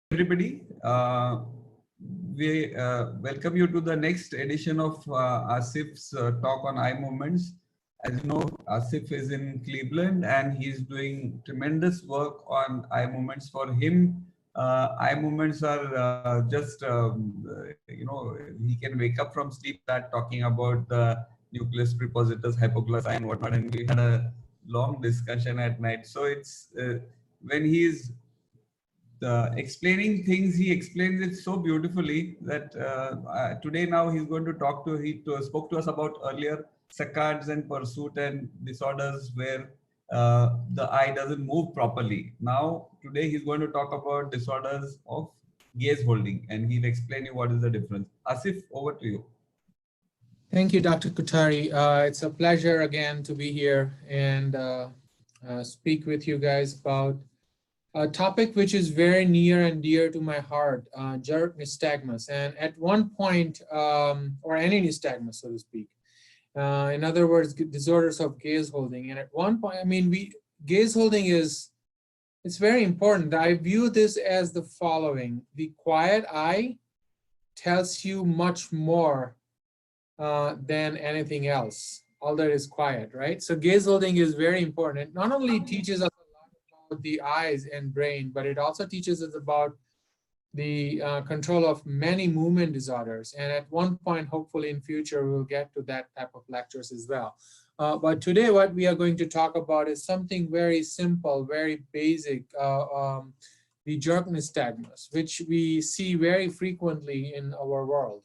Everybody. We welcome you to the next edition of Aasef's talk on eye movements. As you know, Aasef is in Cleveland and he's doing tremendous work on eye movements. For him, eye movements are just, he can wake up from sleep, start talking about the nucleus prepositus, hypoglossal and whatnot. And we had a long discussion at night. So it's when he's explaining things, he explains it so beautifully that today now he's going to talk to, spoke to us about earlier saccades and pursuit and disorders where the eye doesn't move properly. Now, today he's going to talk about disorders of gaze holding and he'll explain you what is the difference. Aasef, over to you. Thank you, Dr. Kutari. It's a pleasure again to be here and speak with you guys about a topic which is very near and dear to my heart, jerk nystagmus. And at one point, or any nystagmus, so to speak, in other words, disorders of gaze holding. And at one point, I mean, gaze holding it's very important. I view this as the following. The quiet eye tells you much more than anything else, all that is quiet, right? So gaze holding is very important. It not only teaches us the eyes and brain, but it also teaches us about the control of many movement disorders. And at one point, hopefully in future, we'll get to that type of lectures as well. But today, what we are going to talk about is something very simple, very basic, the jerk nystagmus, which we see very frequently in our world.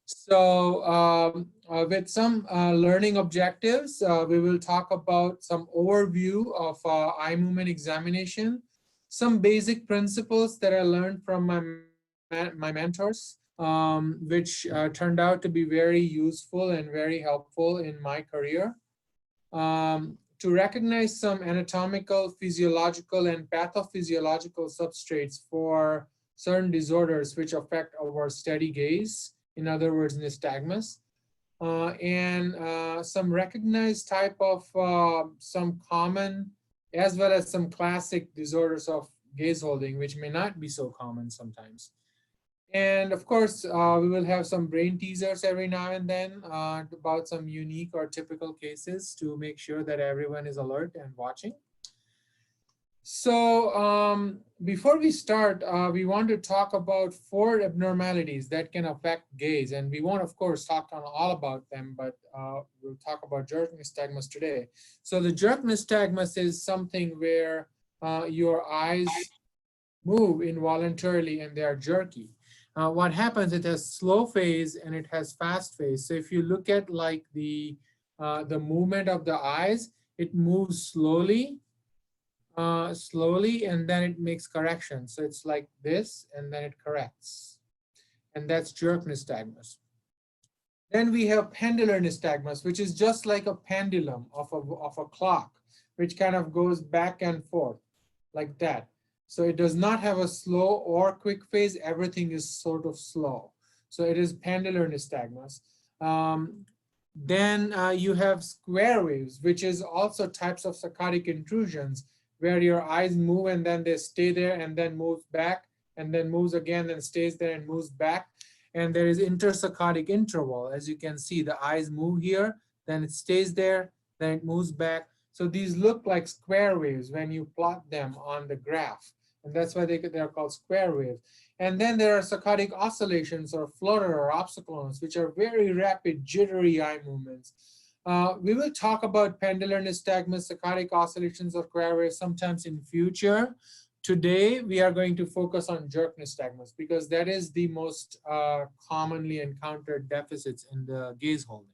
So with some learning objectives, we will talk about some overview of eye movement examination, some basic principles that I learned from my mentors, which turned out to be very useful and very helpful in my career. To recognize some anatomical, physiological, and pathophysiological substrates for certain disorders which affect our steady gaze, in other words, nystagmus, and some recognized type of some common as well as some classic disorders of gaze holding, which may not be so common sometimes. And of course, we will have some brain teasers every now and then about some unique or typical cases to make sure that everyone is alert and watching. So before we start, we want to talk about 4 abnormalities that can affect gaze. And we won't, of course, talk on all about them, but we'll talk about jerk nystagmus today. So the jerk nystagmus is something where your eyes move involuntarily and they are jerky. What happens, it has slow phase and it has fast phase. So if you look at like the movement of the eyes, it moves slowly, and then it makes corrections. So it's like this, and then it corrects. And that's jerk nystagmus. Then we have pendular nystagmus, which is just like a pendulum of a clock, which kind of goes back and forth like that. So it does not have a slow or quick phase. Everything is sort of slow. So it is pendular nystagmus. Then you have square waves, which is also types of saccadic intrusions, where your eyes move and then they stay there and then moves back and then moves again and stays there and moves back. And there is intersaccadic interval. As you can see, the eyes move here, then it stays there, then it moves back. So these look like square waves when you plot them on the graph. And that's why they're called square waves. And then there are saccadic oscillations or flutter or obstacles, which are very rapid, jittery eye movements. We will talk about pendular nystagmus, saccadic oscillations or square waves sometimes in future. Today, we are going to focus on jerk nystagmus because that is the most commonly encountered deficits in the gaze holding.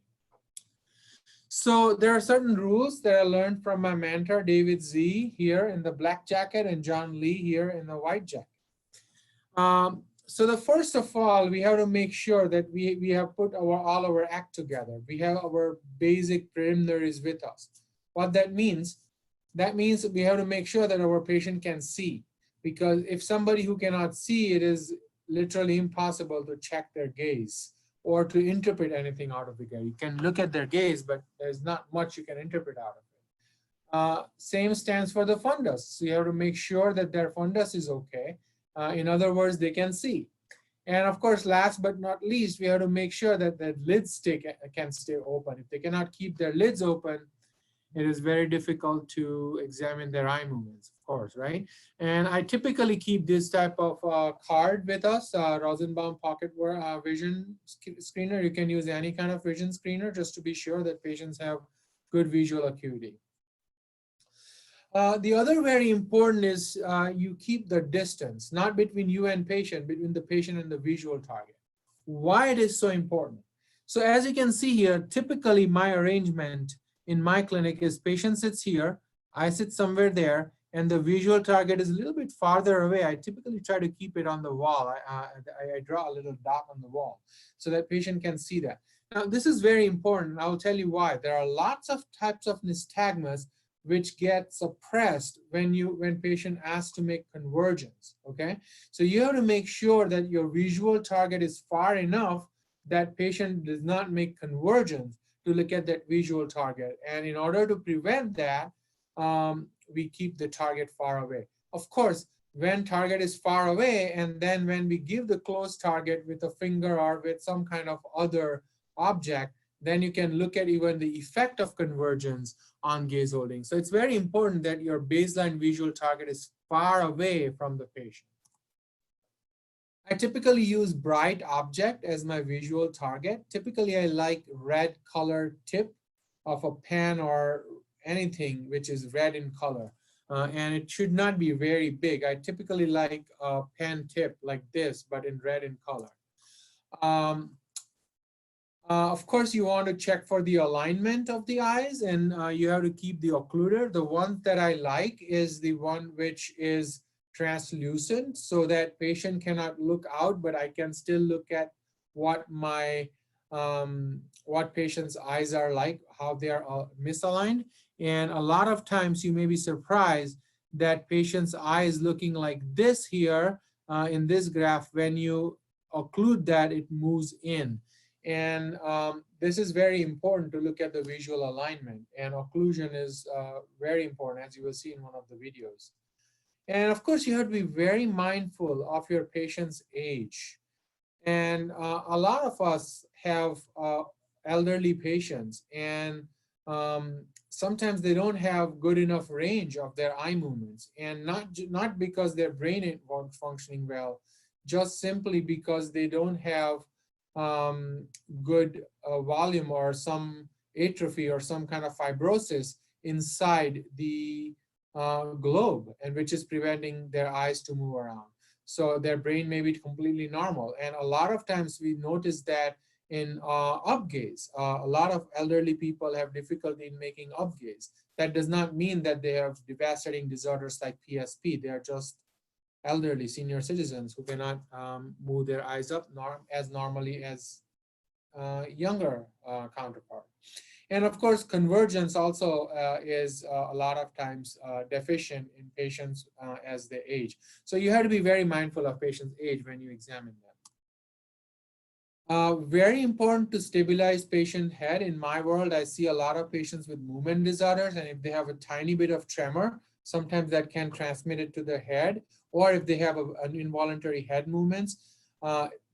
So there are certain rules that I learned from my mentor, David Z, here in the black jacket, and John Lee here in the white jacket. So the first of all, we have to make sure that we have put all our act together. We have our basic preliminaries with us. What that means we have to make sure that our patient can see, because if somebody who cannot see, it is literally impossible to check their gaze or to interpret anything out of the gaze. You can look at their gaze, but there's not much you can interpret out of it. Same stands for the fundus. So you have to make sure that their fundus is okay. In other words, they can see. And of course, last but not least, we have to make sure that the lids can stay open. If they cannot keep their lids open, it is very difficult to examine their eye movements, of course, right? And I typically keep this type of card with us, Rosenbaum Pocket Vision Screener. You can use any kind of vision screener just to be sure that patients have good visual acuity. The other very important is you keep the distance, not between you and patient, between the patient and the visual target. Why it is so important? So as you can see here, typically my arrangement in my clinic is patient sits here, I sit somewhere there, and the visual target is a little bit farther away. I typically try to keep it on the wall. I draw a little dot on the wall so that patient can see that. Now, this is very important, and I'll tell you why. There are lots of types of nystagmus which get suppressed when patient asks to make convergence, okay? So you have to make sure that your visual target is far enough that patient does not make convergence to look at that visual target. And in order to prevent that, we keep the target far away. Of course, when target is far away, and then when we give the close target with a finger or with some kind of other object, then you can look at even the effect of convergence on gaze holding. So it's very important that your baseline visual target is far away from the patient. I typically use bright object as my visual target. Typically, I like red colored tip of a pen or anything which is red in color. And it should not be very big. I typically like a pen tip like this, but in red in color. Of course, you want to check for the alignment of the eyes, and you have to keep the occluder. The one that I like is the one which is translucent, so that patient cannot look out, but I can still look at what my what patient's eyes are like, how they are misaligned. And a lot of times you may be surprised that patient's eye is looking like this here in this graph. When you occlude that, it moves in. And this is very important to look at the visual alignment, and occlusion is very important, as you will see in one of the videos. And of course, you have to be very mindful of your patient's age. And a lot of us have elderly patients, and sometimes they don't have good enough range of their eye movements, and not because their brain isn't functioning well, just simply because they don't have good volume or some atrophy or some kind of fibrosis inside the globe, and which is preventing their eyes to move around. So their brain may be completely normal. And a lot of times we notice that in upgaze, a lot of elderly people have difficulty in making upgaze. That does not mean that they have devastating disorders like PSP. They are just elderly senior citizens who cannot move their eyes up as normally as younger counterpart. And of course, convergence also is a lot of times deficient in patients as they age. So you have to be very mindful of patients' age when you examine them. Very important to stabilize patient head. In my world, I see a lot of patients with movement disorders, and if they have a tiny bit of tremor, sometimes that can transmit it to the head, or if they have an involuntary head movements,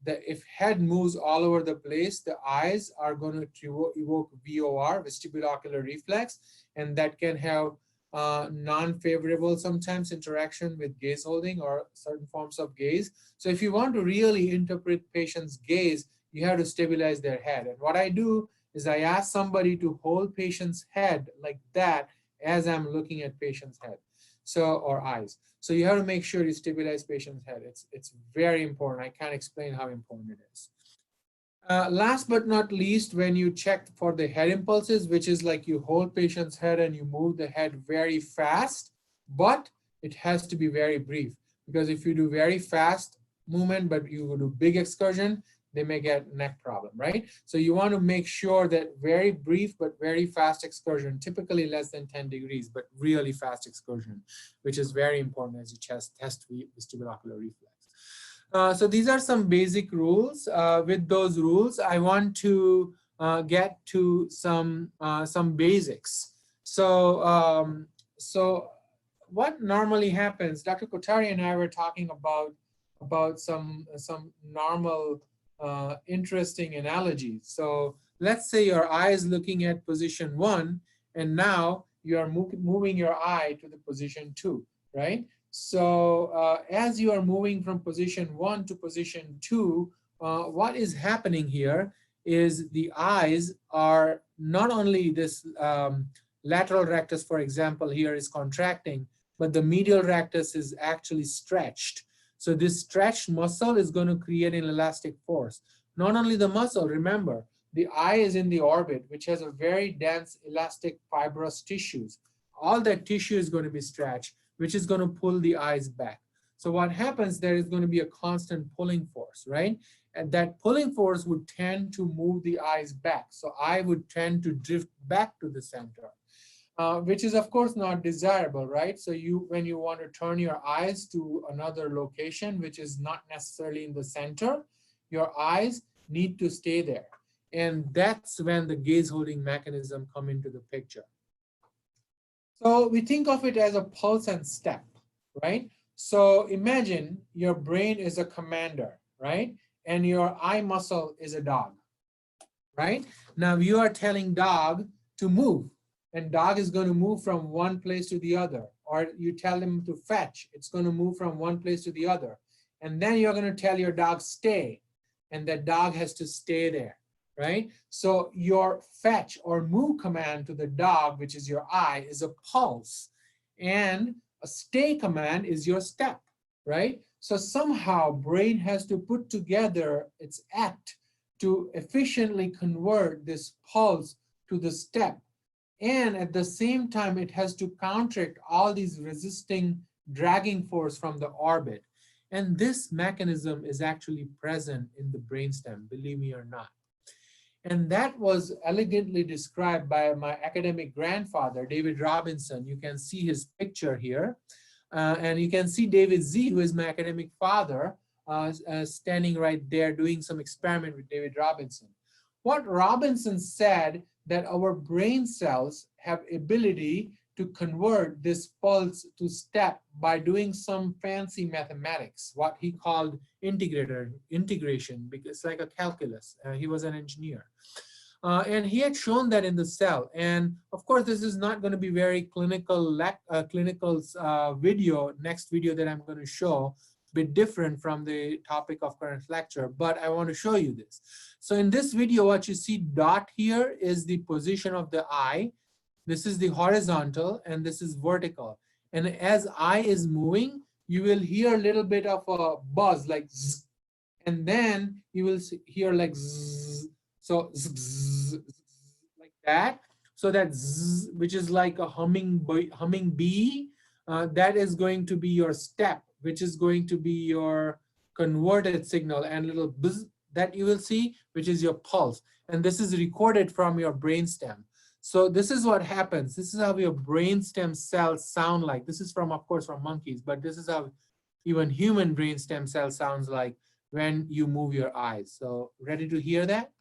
if head moves all over the place, the eyes are going to evoke VOR, vestibular reflex, and that can have non-favorable sometimes interaction with gaze holding or certain forms of gaze. So if you want to really interpret patient's gaze, you have to stabilize their head. And what I do is I ask somebody to hold patient's head like that as I'm looking at patient's head, or eyes. So you have to make sure you stabilize patient's head. It's very important. I can't explain how important it is. Last but not least, when you check for the head impulses, which is like you hold patient's head and you move the head very fast, but it has to be very brief, because if you do very fast movement, but you do big excursion, they may get neck problem, right? So you want to make sure that very brief but very fast excursion, typically less than 10 degrees, but really fast excursion, which is very important as you test vestibular reflex. So these are some basic rules. With those rules, I want to get to some basics. So what normally happens, Dr. Kothari and I were talking about about some normal interesting analogies. So let's say your eye is looking at position 1, and now you are moving your eye to the position 2, right? So as you are moving from position 1 to position 2, what is happening here is the eyes are not only this lateral rectus, for example, here is contracting, but the medial rectus is actually stretched. So this stretched muscle is going to create an elastic force. Not only the muscle, remember, the eye is in the orbit, which has a very dense elastic fibrous tissues. All that tissue is going to be stretched, which is going to pull the eyes back. So what happens, there is going to be a constant pulling force, right? And that pulling force would tend to move the eyes back. So eye would tend to drift back to the center. Which is of course not desirable, right? So when you want to turn your eyes to another location, which is not necessarily in the center, your eyes need to stay there. And that's when the gaze holding mechanism come into the picture. So we think of it as a pulse and step, right? So imagine your brain is a commander, right? And your eye muscle is a dog, right? Now you are telling dog to move, and dog is going to move from one place to the other. Or you tell them to fetch, it's going to move from one place to the other. And then you're going to tell your dog stay, and that dog has to stay there, right? So your fetch or move command to the dog, which is your eye, is a pulse. And a stay command is your step, right? So somehow brain has to put together its act to efficiently convert this pulse to the step. And at the same time, it has to counteract all these resisting dragging force from the orbit. And this mechanism is actually present in the brainstem, believe me or not. And that was elegantly described by my academic grandfather, David Robinson. You can see his picture here. And you can see David Z, who is my academic father, standing right there doing some experiment with David Robinson. What Robinson said, that our brain cells have ability to convert this pulse to step by doing some fancy mathematics, what he called integration, because it's like a calculus. He was an engineer. And he had shown that in the cell. And of course, this is not going to be very clinical video, next video that I'm going to show, bit different from the topic of current lecture, but I want to show you this. So in this video, what you see dot here is the position of the eye. This is the horizontal and this is vertical. And as eye is moving, you will hear a little bit of a buzz like zzz, and then you will hear like zzz. So zzz, like that. So that zzz, which is like a humming bee, that is going to be your step, which is going to be your converted signal, and little buzz that you will see, which is your pulse. And this is recorded from your brainstem. So this is what happens. This is how your brainstem cells sound like. This is from, of course, from monkeys, but this is how even human brainstem cell sounds like when you move your eyes. So ready to hear that?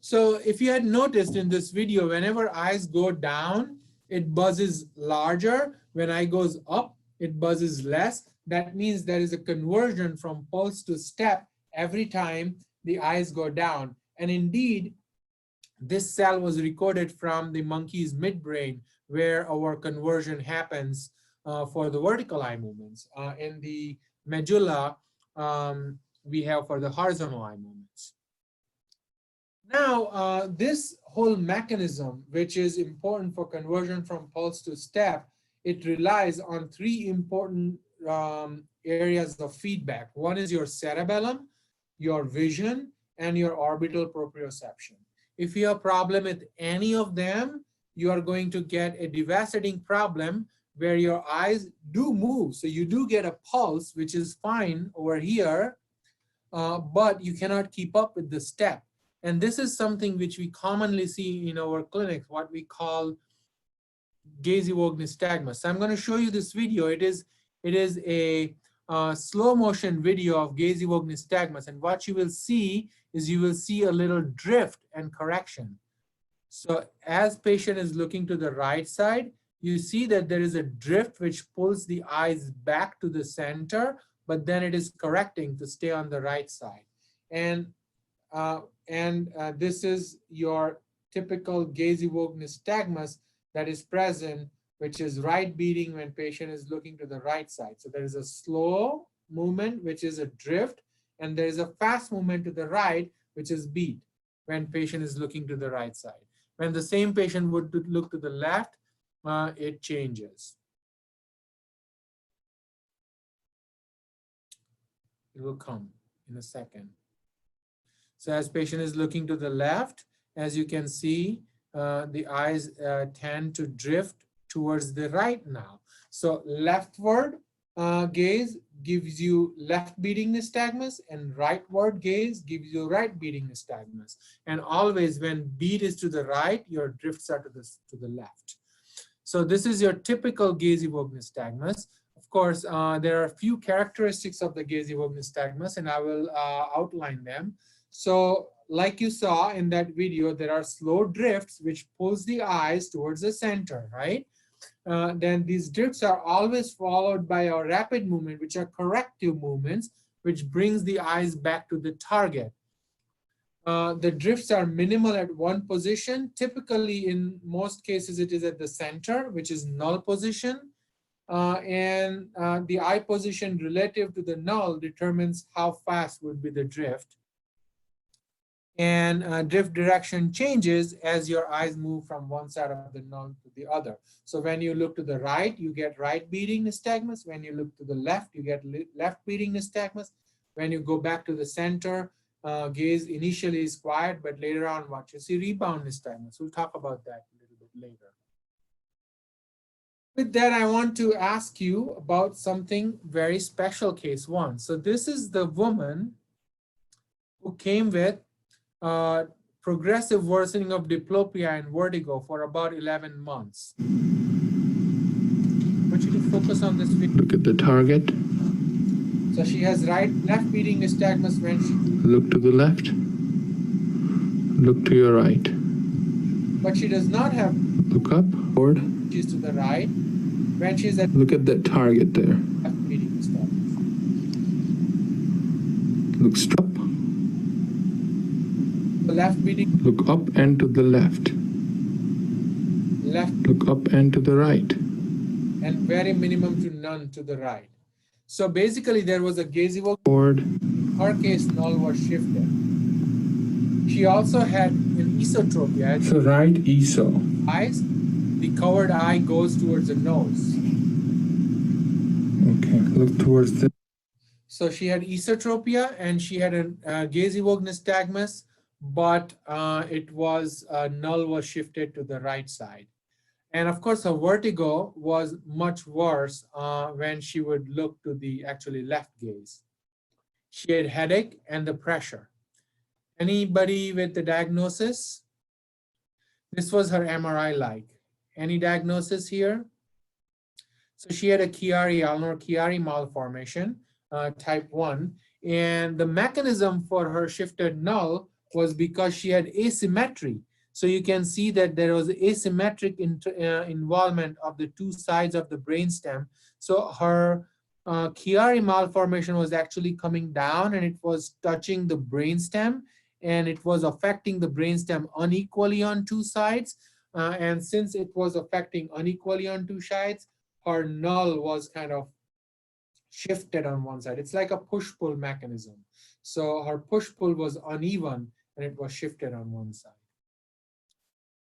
So if you had noticed in this video, whenever eyes go down, it buzzes larger. When eye goes up, it buzzes less. That means there is a conversion from pulse to step every time the eyes go down. And indeed, this cell was recorded from the monkey's midbrain, where our conversion happens for the vertical eye movements. In the medulla, we have for the horizontal eye movements. Now, this whole mechanism, which is important for conversion from pulse to step, it relies on three important areas of feedback. One is your cerebellum, your vision, and your orbital proprioception. If you have a problem with any of them, you are going to get a devastating problem where your eyes do move. So you do get a pulse, which is fine over here, but you cannot keep up with the step. And this is something which we commonly see in our clinics, what we call gaze evoked nystagmus. So I'm going to show you this video. It is a slow motion video of gaze evoked nystagmus, and what you will see is you will see a little drift and correction. So as patient is looking to the right side, you see that there is a drift which pulls the eyes back to the center, but then it is correcting to stay on the right side. And this is your typical gaze evoked nystagmus that is present, which is right beating when patient is looking to the right side. So there is a slow movement, which is a drift, and there is a fast movement to the right, which is beat when patient is looking to the right side. When the same patient would look to the left, it changes. It will come in a second. So as patient is looking to the left, as you can see, the eyes tend to drift towards the right now. So leftward gaze gives you left beating nystagmus, and rightward gaze gives you right beating nystagmus. And always when beat is to the right, your drifts are to the left. So this is your typical gaze evoked nystagmus. Of course, there are a few characteristics of the gaze evoked nystagmus, and I will outline them. So like you saw in that video, there are slow drifts which pulls the eyes towards the center, right? Then these drifts are always followed by a rapid movement, which are corrective movements, which brings the eyes back to the target. The drifts are minimal at one position. Typically, in most cases, it is at the center, which is null position. And the eye position relative to the null determines how fast would be the drift. And drift direction changes as your eyes move from one side of the null to the other. So when you look to the right, you get right beating nystagmus. When you look to the left, you get left beating nystagmus. When you go back to the center, gaze initially is quiet, but later on, what you see rebound nystagmus. We'll talk about that a little bit later. With that, I want to ask you about something very special, case one. So this is the woman who came with progressive worsening of diplopia and vertigo for about 11 months. I want you to focus on this video. Look at the target. So she has left beating nystagmus when she... Look to the left. Look to your right. But she does not have... Look up, forward. She's to the right. When she's at... Look at that target there. Left beating nystagmus. Look straight up. Left beating. Look up and to the left. Left. Look up and to the right. And very minimum to none to the right. So basically there was a gaze evoked. Forward. Her case null was shifted. She also had an esotropia. So right ESO. Eyes, the covered eye goes towards the nose. Okay, look towards the... So she had esotropia and she had a gaze evoked nystagmus, but it was null was shifted to the right side. And of course, her vertigo was much worse when she would look to the actually left gaze. She had headache and the pressure. Anybody with the diagnosis? This was her MRI like. Any diagnosis here? So she had a Chiari malformation, type 1. And the mechanism for her shifted null was because she had asymmetry. So you can see that there was asymmetric involvement of the two sides of the brainstem. So her Chiari malformation was actually coming down and it was touching the brainstem and it was affecting the brainstem unequally on two sides. And since it was affecting unequally on two sides, her null was kind of shifted on one side. It's like a push-pull mechanism. So her push-pull was uneven and it was shifted on one side.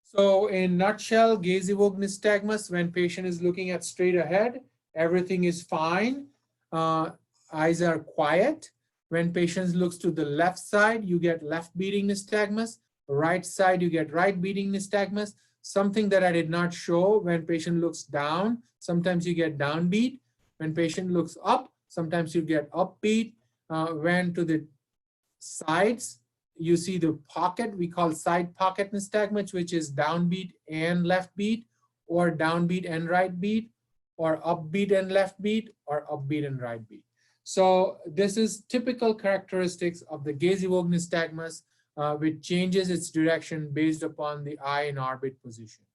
So in nutshell, gaze evoked nystagmus, when patient is looking at straight ahead, everything is fine. Eyes are quiet. When patient looks to the left side, you get left beating nystagmus. Right side, you get right beating nystagmus. Something that I did not show, when patient looks down, sometimes you get downbeat. When patient looks up, sometimes you get upbeat. When to the sides, you see the pocket, we call side pocket nystagmus, which is downbeat and left beat, or downbeat and right beat, or upbeat and left beat, or upbeat and right beat. So this is typical characteristics of the gaze-evoked nystagmus, which changes its direction based upon the eye in orbit position.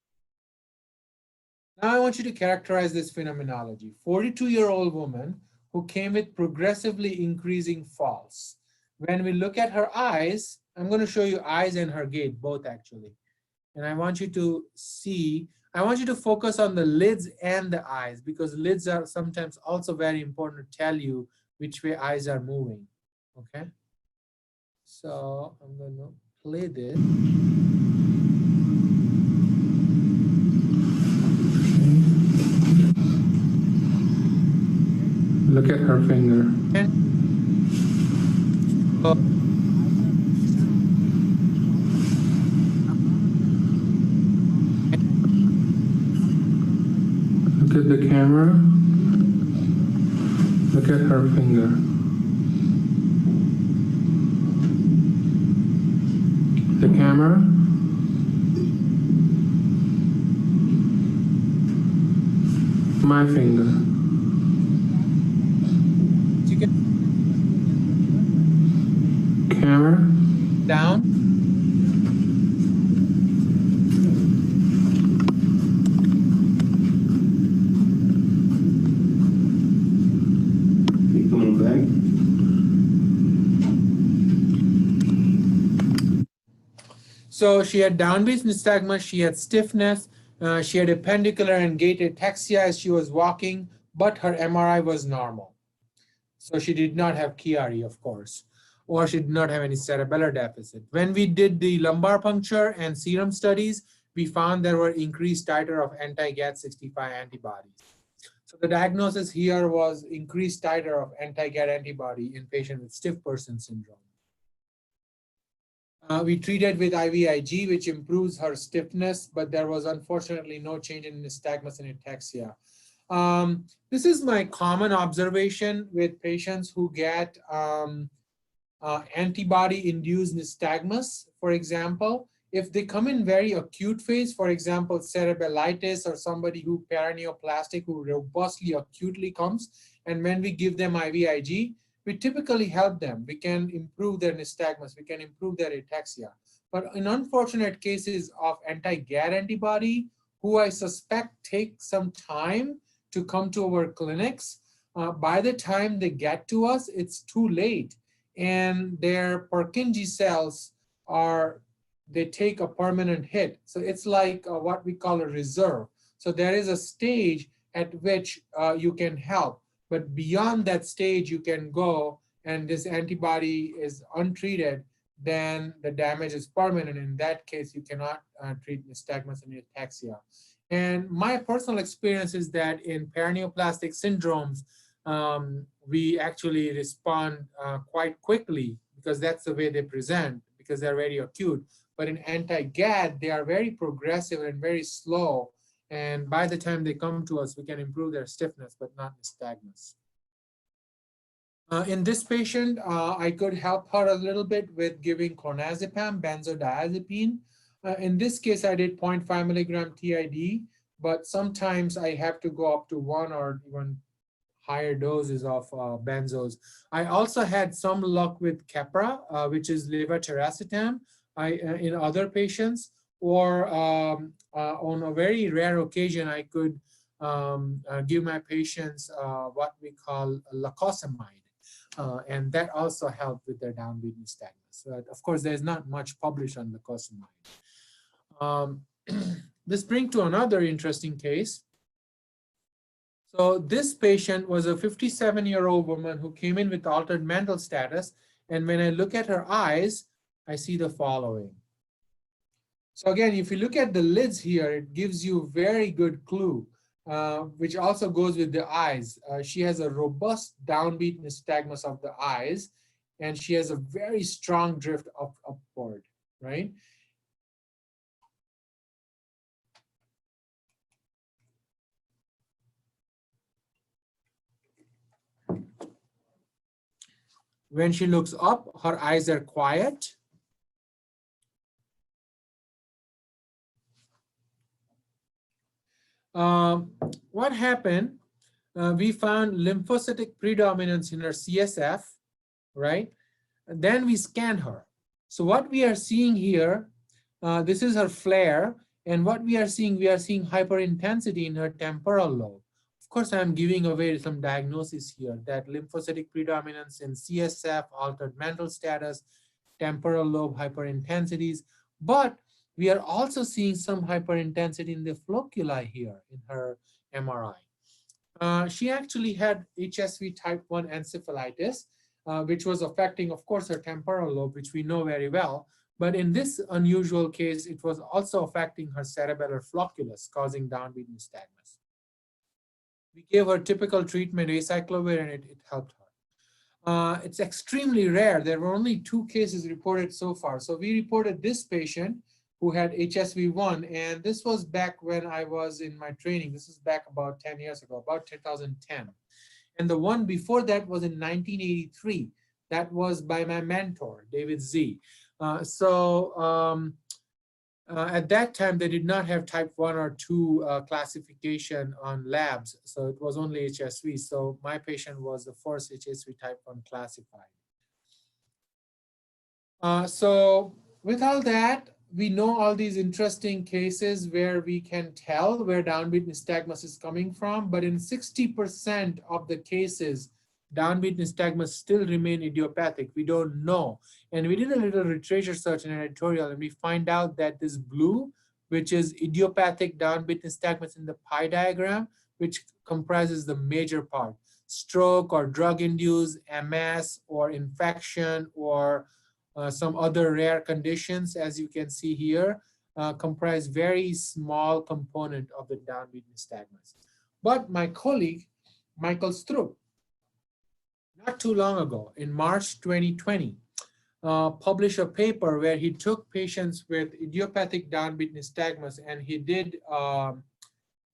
Now I want you to characterize this phenomenology. 42-year-old woman who came with progressively increasing falls. When we look at her eyes, I'm going to show you eyes and her gait, both actually. And I want you to see, I want you to focus on the lids and the eyes, because lids are sometimes also very important to tell you which way eyes are moving, okay? So I'm going to play this. Look at her finger. Look at the camera. Look at her finger. The camera. My finger. Camera. Down. Keep going back. So she had downbeat nystagmus, she had stiffness, she had appendicular and gait ataxia as she was walking, but her MRI was normal. So she did not have Chiari, of course, or she did not have any cerebellar deficit. When we did the lumbar puncture and serum studies, we found there were increased titer of anti-GAD65 antibodies. So the diagnosis here was increased titer of anti-GAD antibody in patient with stiff person syndrome. We treated with IVIG, which improves her stiffness, but there was unfortunately no change in nystagmus and ataxia. This is my common observation with patients who get antibody-induced nystagmus, for example. If they come in very acute phase, for example, cerebellitis or somebody who paraneoplastic, who robustly acutely comes, and when we give them IVIG, we typically help them. We can improve their nystagmus, we can improve their ataxia. But in unfortunate cases of anti-GAD antibody, who I suspect take some time to come to our clinics, by the time they get to us, it's too late. And their Purkinje cells they take a permanent hit. So it's like what we call a reserve. So there is a stage at which you can help. But beyond that stage, you can go, and this antibody is untreated, then the damage is permanent. In that case, you cannot treat nystagmus and ataxia. And my personal experience is that in paraneoplastic syndromes, we actually respond quite quickly, because that's the way they present, because they're very acute. But in anti-GAD, they are very progressive and very slow. And by the time they come to us, we can improve their stiffness, but not nystagmus. In this patient, I could help her a little bit with giving clonazepam, benzodiazepine. In this case, I did 0.5 milligram TID, but sometimes I have to go up to 1 or even higher doses of benzos. I also had some luck with Keppra, which is levetiracetam, in other patients, or on a very rare occasion, I could give my patients what we call lacosamide. And that also helped with their downbeat nystagmus. Of course, there's not much published on lacosamide. This brings to another interesting case. So this patient was a 57-year-old woman who came in with altered mental status. And when I look at her eyes, I see the following. So again, if you look at the lids here, it gives you very good clue, which also goes with the eyes. She has a robust downbeat nystagmus of the eyes, and she has a very strong drift upward, right? When she looks up, her eyes are quiet. What happened? we found lymphocytic predominance in her CSF, right? And then we scanned her. So what we are seeing here, this is her flare, and what we are seeing hyperintensity in her temporal lobe. Of course, I'm giving away some diagnosis here, that lymphocytic predominance in CSF, altered mental status, temporal lobe hyperintensities, but we are also seeing some hyperintensity in the floculi here in her MRI. She actually had HSV type 1 encephalitis, which was affecting, of course, her temporal lobe, which we know very well. But in this unusual case, it was also affecting her cerebellar flocculus, causing downbeat nystagmus. We gave her typical treatment, acyclovir, and it helped her. It's extremely rare. There were only 2 cases reported so far. So we reported this patient who had HSV1, and this was back when I was in my training. This is back about 10 years ago, about 2010. And the one before that was in 1983. That was by my mentor, David Z. At that time, they did not have type 1 or 2 classification on labs. So it was only HSV. So my patient was the first HSV type 1 classified. So with all that, we know all these interesting cases where we can tell where downbeat nystagmus is coming from, but in 60% of the cases, downbeat nystagmus still remain idiopathic. We don't know. And we did a little literature search in an editorial, and we find out that this blue, which is idiopathic downbeat nystagmus in the pie diagram, which comprises the major part, stroke or drug-induced MS or infection or some other rare conditions, as you can see here, comprise very small component of the downbeat nystagmus. But my colleague, Michael Stroop, not too long ago, in March 2020, published a paper where he took patients with idiopathic downbeat nystagmus and he did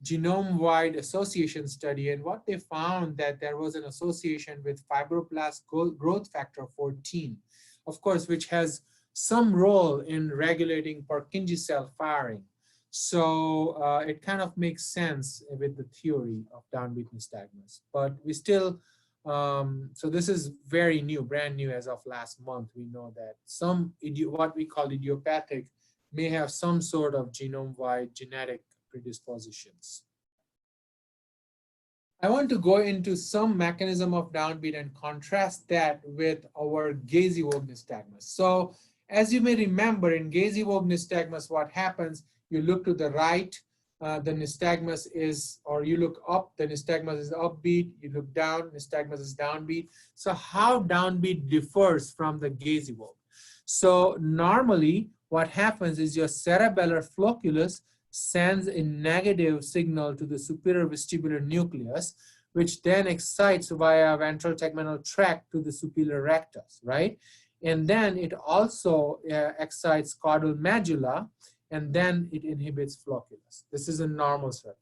genome-wide association study. And what they found that there was an association with fibroblast growth factor 14, of course, which has some role in regulating Purkinje cell firing. So it kind of makes sense with the theory of downbeat nystagmus. But we still, so this is very new, brand new as of last month. We know that some, what we call idiopathic, may have some sort of genome-wide genetic predispositions. I want to go into some mechanism of downbeat and contrast that with our gaze-evoked nystagmus. So as you may remember, in gaze-evoked nystagmus, what happens, you look to the right, the nystagmus is, or you look up, the nystagmus is upbeat, you look down, nystagmus is downbeat. So how downbeat differs from the gaze-evoked? So normally what happens is your cerebellar flocculus sends a negative signal to the superior vestibular nucleus, which then excites via ventral tegmental tract to the superior rectus, right? And then it also excites caudal medulla, and then it inhibits flocculus. This is a normal circuit.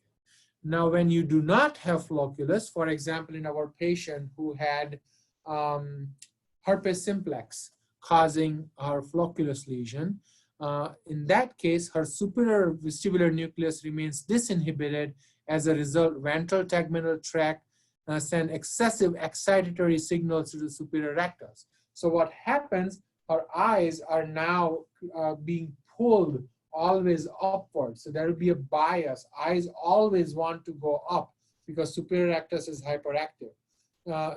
Now, when you do not have flocculus, for example, in our patient who had herpes simplex causing her flocculus lesion, in that case, her superior vestibular nucleus remains disinhibited. As a result, ventral tegmental tract send excessive excitatory signals to the superior rectus. So what happens, her eyes are now being pulled always upward. So there will be a bias. Eyes always want to go up because superior rectus is hyperactive.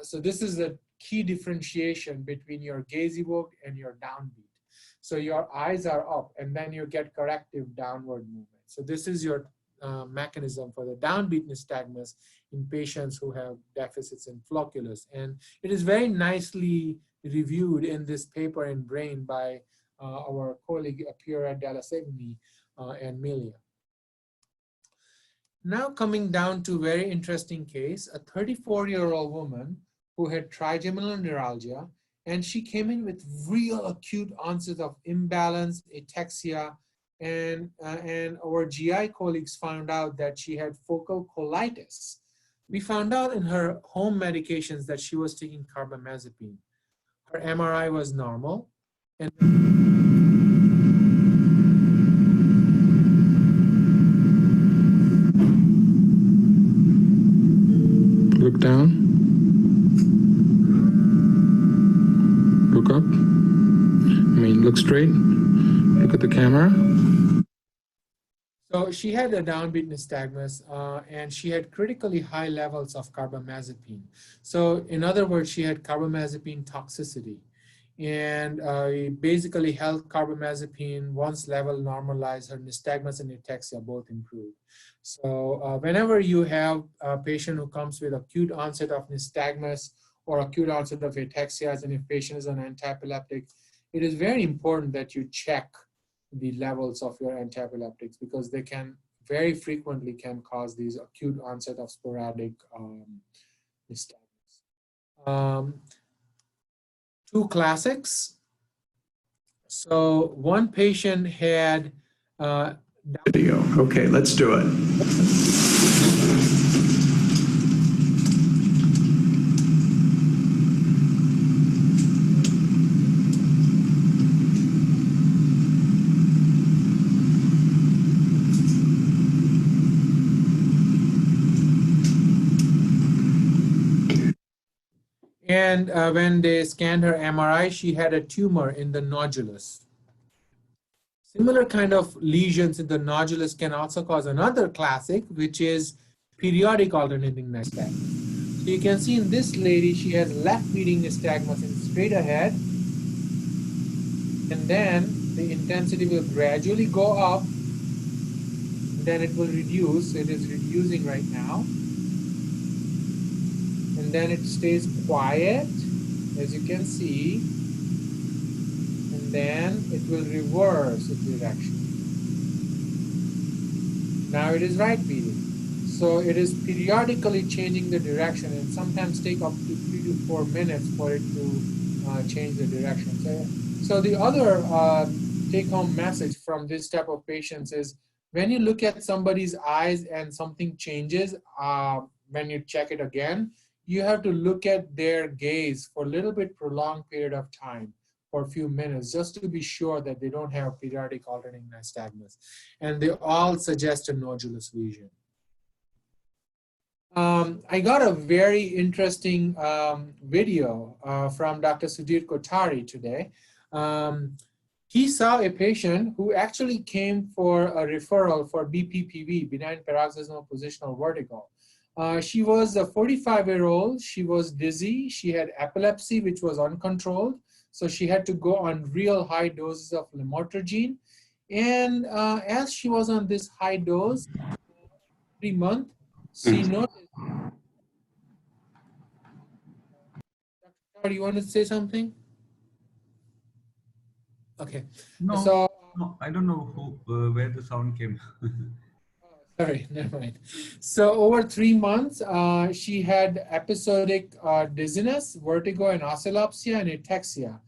So this is a key differentiation between your gaze-evoked and your downbeat. So your eyes are up and then you get corrective downward movement. So this is your mechanism for the downbeat nystagmus in patients who have deficits in flocculus. And it is very nicely reviewed in this paper in Brain by our colleague Piera Della Segni and Milia. Now coming down to a very interesting case, a 34-year-old woman who had trigeminal neuralgia, and she came in with real acute onset of imbalance, ataxia, and our GI colleagues found out that she had focal colitis. We found out in her home medications that she was taking carbamazepine. Her MRI was normal. And Look up. Look straight. Look at the camera. So she had a downbeat nystagmus, and she had critically high levels of carbamazepine. So in other words, she had carbamazepine toxicity. And basically held carbamazepine, once level normalized, her nystagmus and ataxia both improved. So whenever you have a patient who comes with acute onset of nystagmus or acute onset of ataxias, and if patient is on antiepileptic, it is very important that you check the levels of your antiepileptics, because they can very frequently can cause these acute onset of sporadic nystagmus. Two classics. So one patient had video. Okay, let's do it. And when they scanned her MRI, she had a tumor in the nodulus. Similar kind of lesions in the nodulus can also cause another classic, which is periodic alternating nystagmus. So you can see in this lady, she has left-feeding nystagmus in straight ahead, and then the intensity will gradually go up, and then it will reduce. It is reducing right now. And then it stays quiet, as you can see, and then it will reverse its direction. Now it is right feeding. So it is periodically changing the direction, and sometimes take up to 3 to 4 minutes for it to change the direction. So the other take-home message from this type of patients is, when you look at somebody's eyes and something changes, when you check it again, you have to look at their gaze for a little bit prolonged period of time, for a few minutes, just to be sure that they don't have periodic alternating nystagmus. And they all suggest a nodulus lesion. I got a very interesting video from Dr. Sudhir Kothari today. He saw a patient who actually came for a referral for BPPV, benign paroxysmal positional vertigo. She was a 45-year-old. She was dizzy. She had epilepsy, which was uncontrolled. So she had to go on real high doses of lamotrigine. And as she was on this high dose, 3 months, she noticed. Dr. Do you want to say something? Okay. No, so, no, I don't know who, where the sound came. Sorry, never mind. So over 3 months, she had episodic dizziness, vertigo, and oscillopsia and ataxia.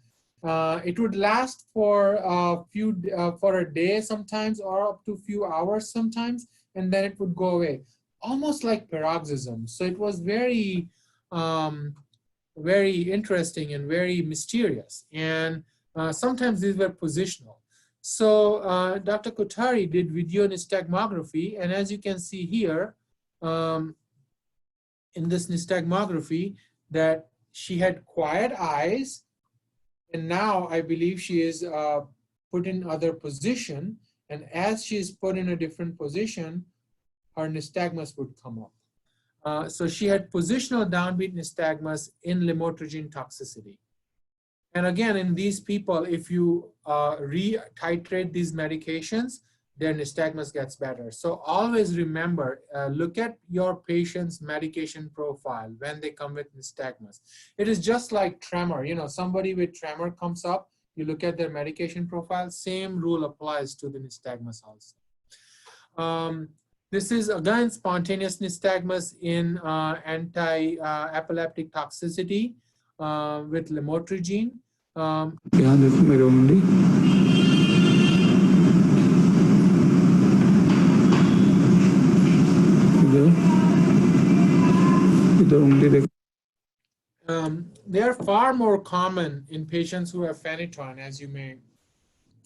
It would last for a day sometimes, or up to a few hours sometimes, and then it would go away, almost like paroxysm. So it was very, very interesting and very mysterious. And sometimes these were positional. So Dr. Kothari did video nystagmography, and as you can see here, in this nystagmography, that she had quiet eyes, and now I believe she is put in other position, and as she is put in a different position, her nystagmus would come up. So she had positional downbeat nystagmus in lamotrigine toxicity. And again, in these people, if you re-titrate these medications, their nystagmus gets better. So always remember, look at your patient's medication profile when they come with nystagmus. It is just like tremor. You know, somebody with tremor comes up, you look at their medication profile, same rule applies to the nystagmus also. This is again spontaneous nystagmus in anti-epileptic toxicity with lamotrigine. यहाँ देखो मेरे उंगली इधर उंगली देखो. They are far more common in patients who have phenytoin, as you may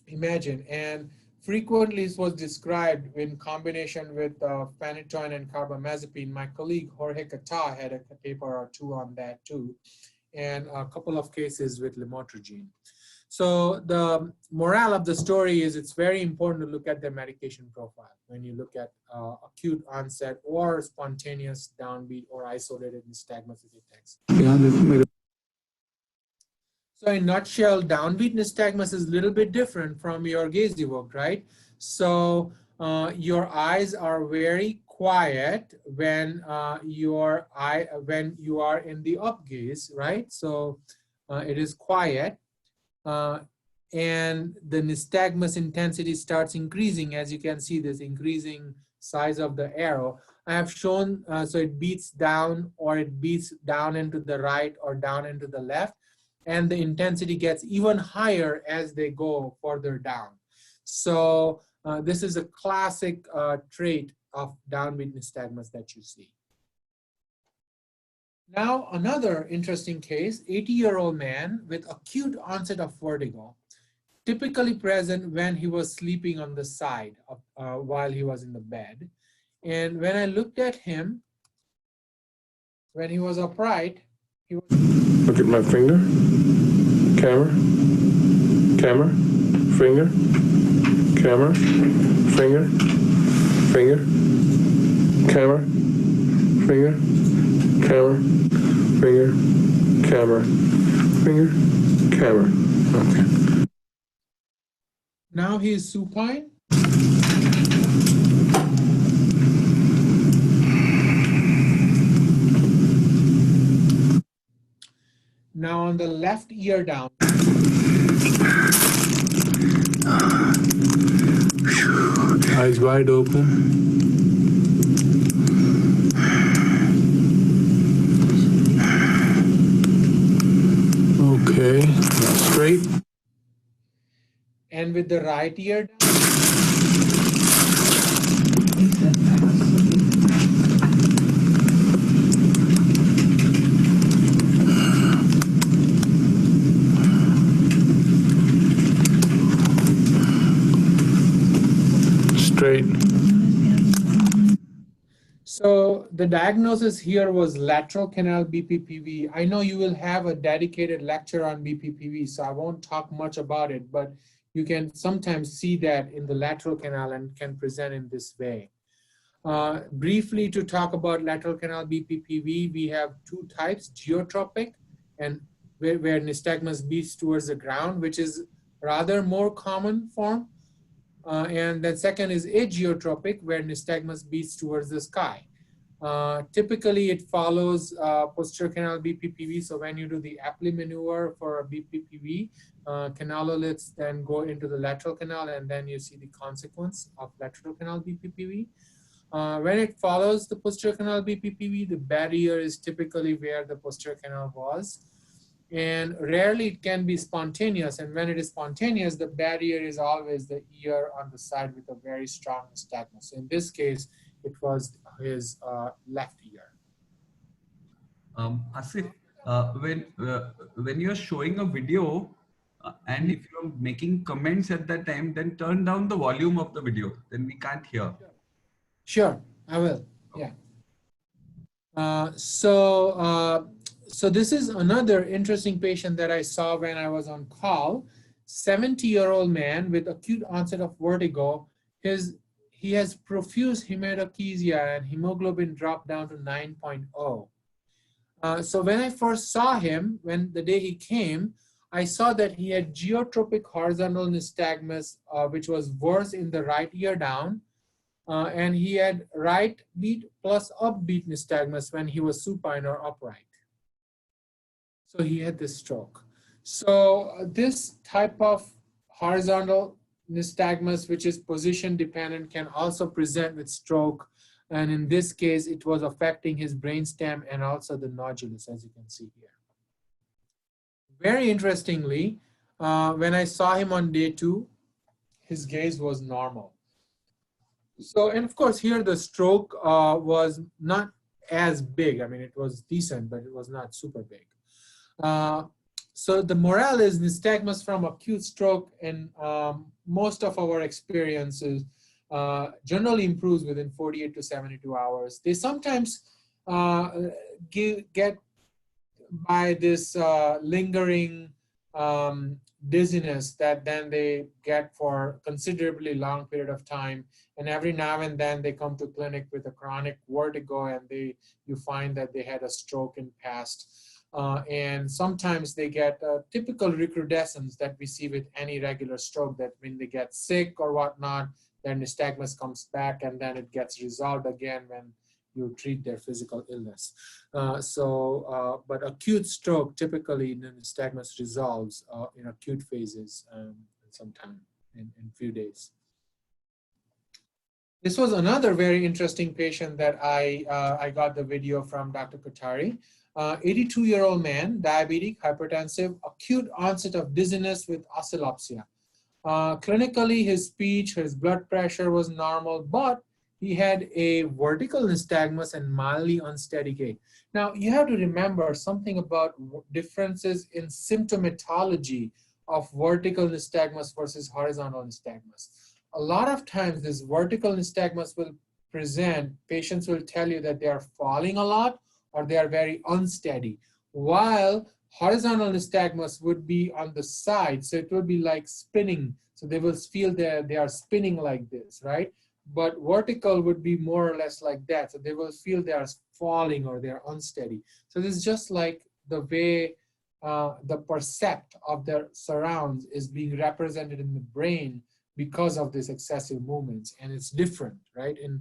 imagine, and frequently it was described in combination with phenytoin and carbamazepine. My colleague Jorge Cata had a paper or two on that too. and a couple of cases with lamotrigine. So the morale of the story is it's very important to look at their medication profile when you look at acute onset or spontaneous downbeat or isolated nystagmus attacks. So in nutshell, downbeat nystagmus is a little bit different from your gaze evoked, right? So your eyes are very quiet when you are in the up gaze, right? So it is quiet. And the nystagmus intensity starts increasing. As you can see, this increasing size of the arrow. I have shown, so it beats down or it beats down into the right or down into the left. And the intensity gets even higher as they go further down. So this is a classic trait of downbeat nystagmus that you see. Now, another interesting case, 80-year-old man with acute onset of vertigo, typically present when he was sleeping on the side of, while he was in the bed. And when I looked at him, when he was upright, he was... Look at my finger. Camera. Camera. Finger. Camera. Finger. Finger. Camera. Finger. Camera, finger, camera, finger, camera. Okay. Now he is supine. Now on the left ear down. Eyes wide open. Okay, now straight. And with the right ear down. Straight. So the diagnosis here was lateral canal BPPV. I know you will have a dedicated lecture on BPPV, so I won't talk much about it, but you can sometimes see that in the lateral canal and can present in this way. Briefly to talk about lateral canal BPPV, we have two types, geotropic, and where nystagmus beats towards the ground, which is rather more common form. And then second is ageotropic, where nystagmus beats towards the sky. Typically, it follows posterior canal BPPV. So when you do the Apley maneuver for a BPPV, canaloliths then go into the lateral canal, and then you see the consequence of lateral canal BPPV. When it follows the posterior canal BPPV, the barrier is typically where the posterior canal was. And rarely it can be spontaneous. And when it is spontaneous, the barrier is always the ear on the side with a very strong nystagmus. In this case, it was his left ear. Aasef, when you're showing a video and if you're making comments at that time, then turn down the volume of the video. Then we can't hear. Sure, I will. Yeah. So this is another interesting patient that I saw when I was on call. 70-year-old man with acute onset of vertigo. He has profuse hematochezia and hemoglobin dropped down to 9.0. So when I first saw him, the day he came, I saw that he had geotropic horizontal nystagmus, which was worse in the right ear down. And he had right beat plus upbeat nystagmus when he was supine or upright. So he had this stroke. So this type of horizontal nystagmus, which is position dependent, can also present with stroke. And in this case, it was affecting his brainstem and also the nodulus, as you can see here. Very interestingly, when I saw him on day 2, his gaze was normal. So, and of course, here the stroke was not as big. I mean, it was decent, but it was not super big. So the morale is nystagmus from acute stroke, and most of our experiences generally improves within 48 to 72 hours. They sometimes get by this lingering dizziness that then they get for considerably long period of time, and every now and then they come to clinic with a chronic vertigo, and you find that they had a stroke in past. And sometimes they get a typical recrudescence that we see with any regular stroke, that when they get sick or whatnot, then nystagmus comes back, and then it gets resolved again when you treat their physical illness. But acute stroke, typically the nystagmus resolves in acute phases sometime in few days. This was another very interesting patient that I got the video from Dr. Kothari. 82-year-old man, diabetic, hypertensive, acute onset of dizziness with oscillopsia. Clinically, his speech, his blood pressure was normal, but he had a vertical nystagmus and mildly unsteady gait. Now, you have to remember something about differences in symptomatology of vertical nystagmus versus horizontal nystagmus. A lot of times, this vertical nystagmus will present, patients will tell you that they are falling a lot or they are very unsteady, while horizontal nystagmus would be on the side, so it would be like spinning. So they will feel that they are spinning like this, right? But vertical would be more or less like that. So they will feel they are falling or they are unsteady. So this is just like the way the percept of their surrounds is being represented in the brain because of these excessive movements, and it's different, right? And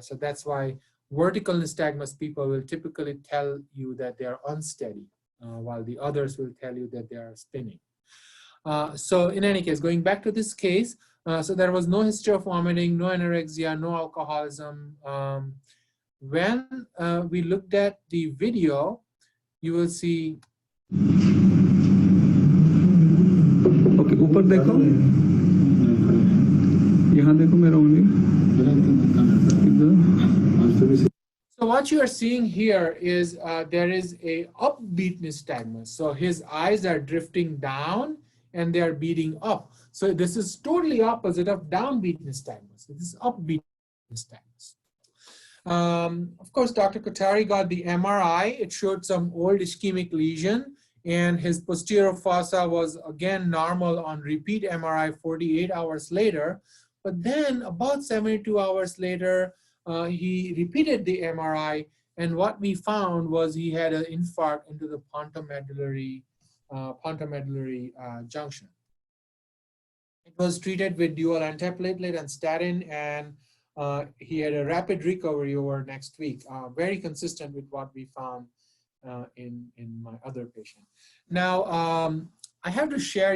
so that's why vertical nystagmus people will typically tell you that they are unsteady, while the others will tell you that they are spinning. So in any case, going back to this case, so there was no history of vomiting, no anorexia, no alcoholism. When we looked at the video, you will see. Okay, ऊपर देखो, यहाँ देखो मेरा उंगली. So what you are seeing here is there is a upbeat nystagmus. So his eyes are drifting down and they are beating up. So this is totally opposite of downbeat nystagmus. This is upbeat nystagmus. Of course, Dr. Kothari got the MRI. It showed some old ischemic lesion, and his posterior fossa was again normal on repeat MRI 48 hours later. But then about 72 hours later, he repeated the MRI, and what we found was he had an infarct into the pontomedullary junction. It was treated with dual antiplatelet and statin, and he had a rapid recovery over next week, very consistent with what we found in my other patient. Now, I have to share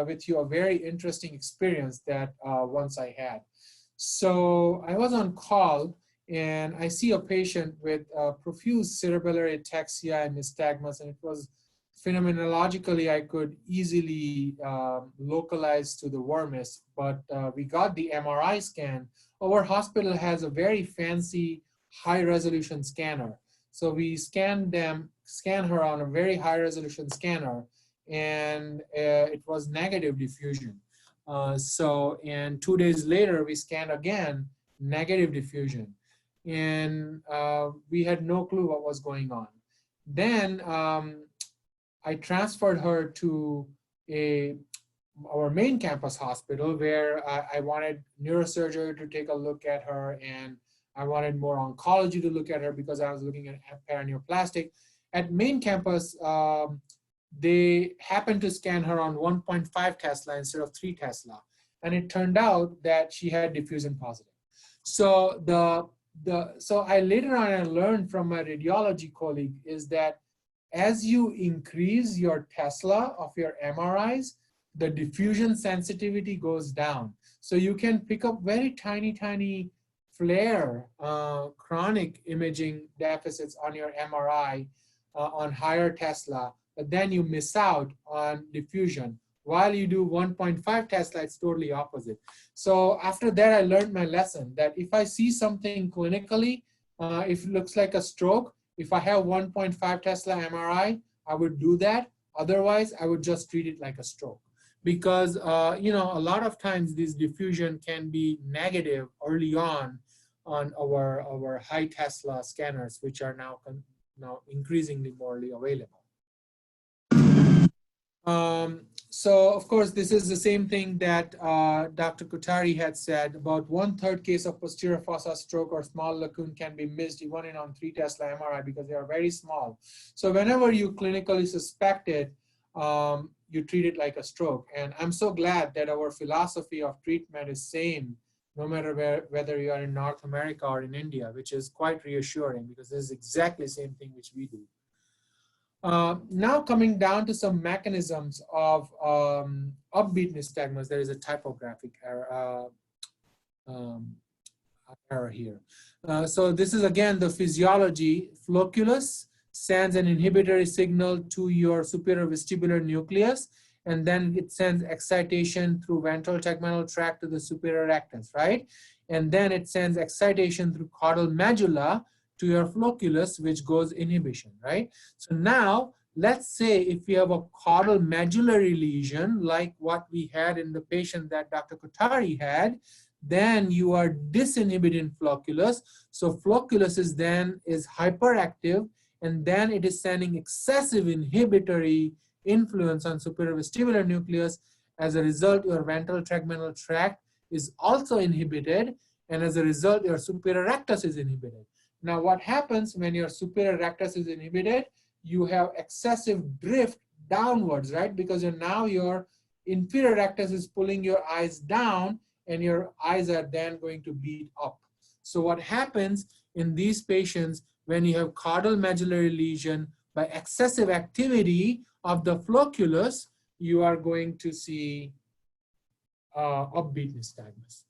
with you a very interesting experience that once I had. So I was on call, and I see a patient with profuse cerebellar ataxia and nystagmus, and it was phenomenologically, I could easily localize to the wormus, but we got the MRI scan. Our hospital has a very fancy high resolution scanner. So we scan her on a very high resolution scanner, and it was negative diffusion. And 2 days later, we scanned again, negative diffusion. And we had no clue what was going on. Then I transferred her to our main campus hospital, where I wanted neurosurgery to take a look at her, and I wanted more oncology to look at her because I was looking at paraneoplastic. At main campus, they happened to scan her on 1.5 Tesla instead of 3 Tesla. And it turned out that she had diffusion positive. So so I later on I learned from my radiology colleague is that as you increase your Tesla of your MRIs, the diffusion sensitivity goes down. So you can pick up very tiny flare, chronic imaging deficits on your MRI on higher Tesla, but then you miss out on diffusion. While you do 1.5 Tesla, it's totally opposite. So after that, I learned my lesson that if I see something clinically, if it looks like a stroke, if I have 1.5 Tesla MRI, I would do that. Otherwise, I would just treat it like a stroke. Because a lot of times this diffusion can be negative early on our high Tesla scanners, which are now now increasingly morely available. So of course, this is the same thing that Dr. Kothari had said. About 1/3 case of posterior fossa stroke or small lacunae can be missed even in on 3 Tesla MRI because they are very small. So whenever you clinically suspect it, you treat it like a stroke. And I'm so glad that our philosophy of treatment is same, no matter whether you are in North America or in India, which is quite reassuring because this is exactly the same thing which we do. Now coming down to some mechanisms of upbeat nystagmus, there is a typographic error, here. So this is again the physiology. Flocculus sends an inhibitory signal to your superior vestibular nucleus, and then it sends excitation through ventral tegmental tract to the superior rectus, right? And then it sends excitation through caudal medulla to your flocculus, which goes inhibition, right? So now, let's say if we have a caudal medullary lesion, like what we had in the patient that Dr. Kothari had, then you are disinhibiting flocculus. So flocculus is hyperactive, and then it is sending excessive inhibitory influence on superior vestibular nucleus. As a result, your ventral tegmental tract is also inhibited, and as a result, your superior rectus is inhibited. Now, what happens when your superior rectus is inhibited? You have excessive drift downwards, right? Because now your inferior rectus is pulling your eyes down, and your eyes are then going to beat up. So what happens in these patients when you have caudal medullary lesion, by excessive activity of the flocculus, you are going to see upbeat nystagmus.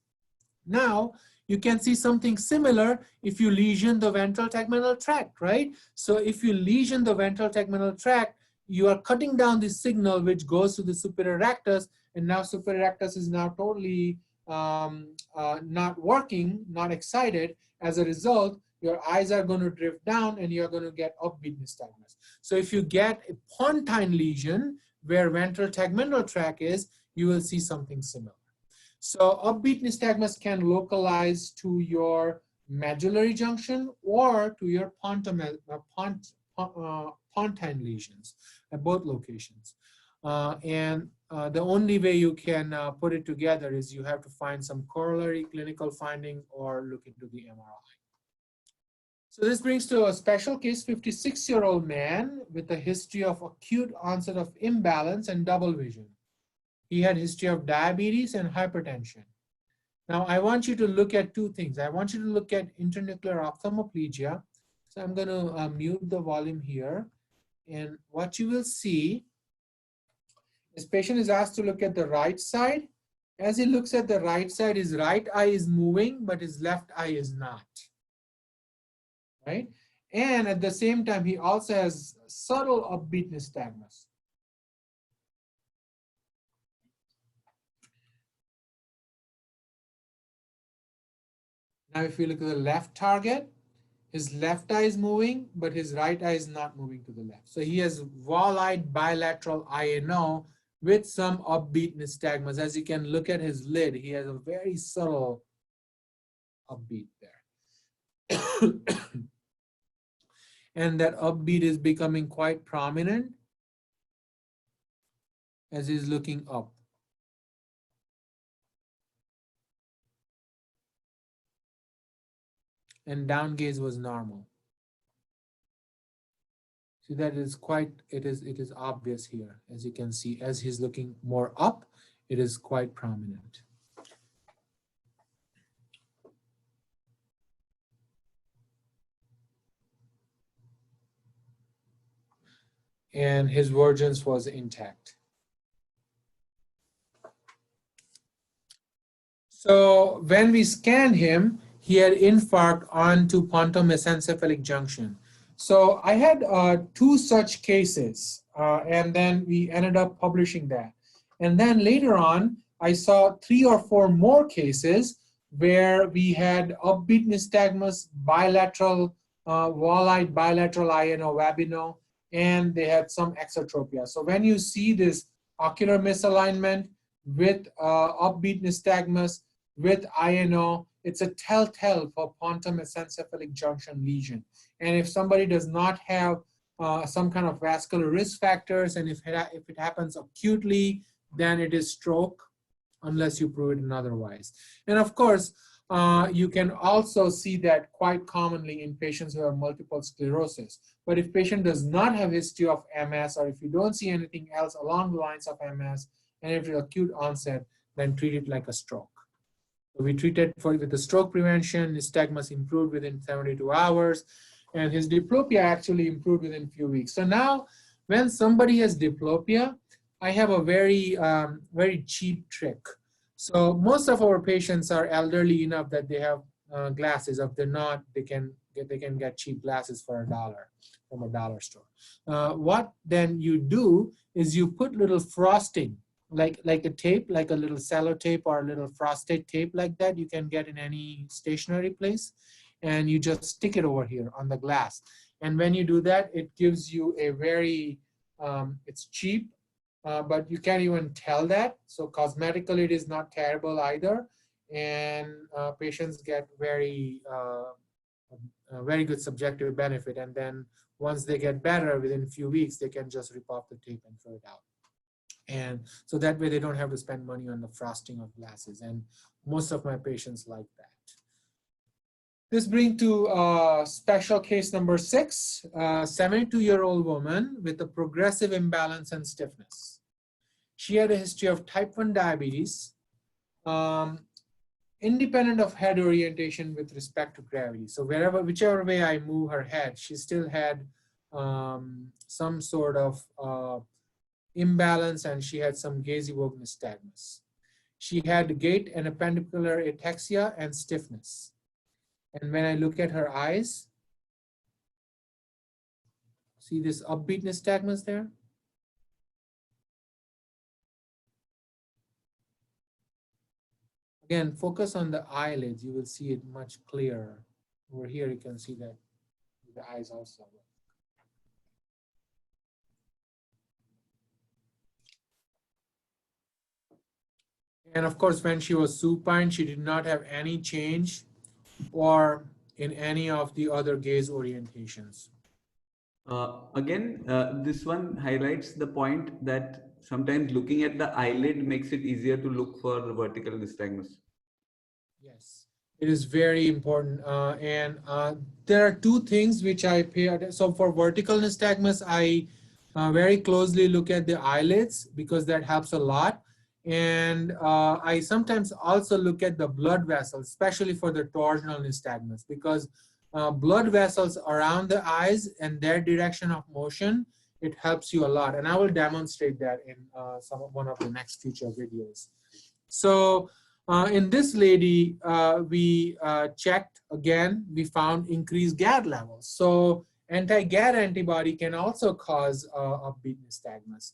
Now, you can see something similar if you lesion the ventral tegmental tract, right? So if you lesion the ventral tegmental tract, you are cutting down the signal which goes to the superior rectus, and now superior rectus is now totally not working, not excited. As a result, your eyes are going to drift down and you're going to get upbeat nystagmus. So if you get a pontine lesion where ventral tegmental tract is, you will see something similar. So upbeat nystagmus can localize to your medullary junction or to your pontine lesions at both locations. The only way you can put it together is you have to find some corollary clinical findings or look into the MRI. So this brings to a special case, 56-year-old man with a history of acute onset of imbalance and double vision. He had history of diabetes and hypertension. Now I want you to look at two things. I want you to look at internuclear ophthalmoplegia. So I'm going to mute the volume here. And what you will see, this patient is asked to look at the right side. As he looks at the right side, his right eye is moving, but his left eye is not. Right? And at the same time, he also has subtle upbeat nystagmus. Now, if you look at the left target, his left eye is moving, but his right eye is not moving to the left. So he has wall-eyed bilateral INO with some upbeat nystagmus. As you can look at his lid, he has a very subtle upbeat there. And that upbeat is becoming quite prominent as he's looking up. And down gaze was normal. See, that is quite, it is obvious here. As you can see, as he's looking more up, it is quite prominent. And his vergence was intact. So when we scanned him, he had infarct onto pontomesencephalic junction. So I had 2 such cases, and then we ended up publishing that. And then later on, I saw 3 or 4 more cases where we had upbeat nystagmus, bilateral, wall-eyed bilateral INO, wabino, and they had some exotropia. So when you see this ocular misalignment with upbeat nystagmus with INO, it's a telltale for pontum mesencephalic junction lesion. And if somebody does not have some kind of vascular risk factors, and if it happens acutely, then it is stroke, unless you prove it otherwise. And of course, you can also see that quite commonly in patients who have multiple sclerosis. But if patient does not have history of MS, or if you don't see anything else along the lines of MS, and if it's acute onset, then treat it like a stroke. So we treated with the stroke prevention. Nystagmus improved within 72 hours, and his diplopia actually improved within a few weeks. So now, when somebody has diplopia, I have a very, very cheap trick. So most of our patients are elderly enough that they have glasses. If they're not, they can get cheap glasses for $1 from a dollar store. What then you do is you put little frosting, like a tape, like a little sellotape or a little frosted tape like that you can get in any stationery place, and you just stick it over here on the glass. And when you do that, it gives you a very, it's cheap, but you can't even tell that. So cosmetically, it is not terrible either. And patients get very, very good subjective benefit. And then once they get better, within a few weeks, they can just rip off the tape and throw it out. And so that way they don't have to spend money on the frosting of glasses. And most of my patients like that. This brings to special case number 6, 72-year-old woman with a progressive imbalance and stiffness. She had a history of type 1 diabetes, independent of head orientation with respect to gravity. So whichever way I move her head, she still had some sort of imbalance, and she had some gaze-evoked nystagmus. She had gait and appendicular ataxia and stiffness. And when I look at her eyes, see this upbeat nystagmus there? Again, focus on the eyelids. You will see it much clearer. Over here, you can see that the eyes also. And of course, when she was supine, she did not have any change or in any of the other gaze orientations. This one highlights the point that sometimes looking at the eyelid makes it easier to look for the vertical nystagmus. Yes, it is very important. There are two things which I pay attention. So for vertical nystagmus, I very closely look at the eyelids because that helps a lot. And I sometimes also look at the blood vessels, especially for the torsional nystagmus, because blood vessels around the eyes and their direction of motion, it helps you a lot. And I will demonstrate that in one of the next future videos. So in this lady, we checked again, we found increased GAD levels. So anti-GAD antibody can also cause upbeat nystagmus.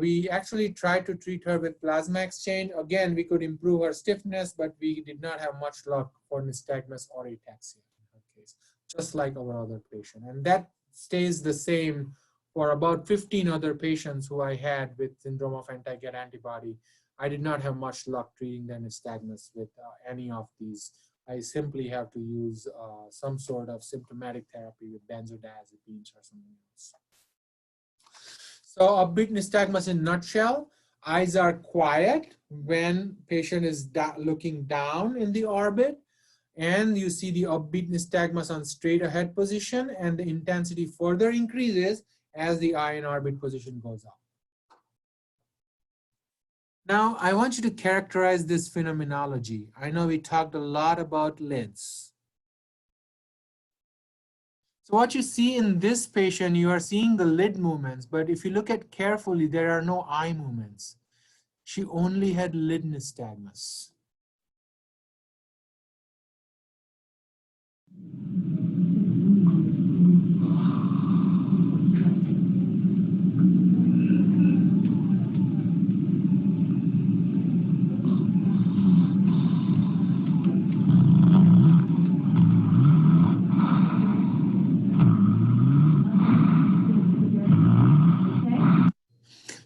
We actually tried to treat her with plasma exchange. Again, we could improve her stiffness, but we did not have much luck for nystagmus or ataxia in her case, just like our other patient. And that stays the same for about 15 other patients who I had with syndrome of anti-GAD antibody. I did not have much luck treating their nystagmus with any of these. I simply have to use some sort of symptomatic therapy with benzodiazepines or something else. So upbeat nystagmus in nutshell, eyes are quiet when patient is looking down in the orbit, and you see the upbeat nystagmus on straight ahead position, and the intensity further increases as the eye in orbit position goes up. Now, I want you to characterize this phenomenology. I know we talked a lot about lids. So what you see in this patient, you are seeing the lid movements, but if you look at carefully, there are no eye movements. She only had lid nystagmus.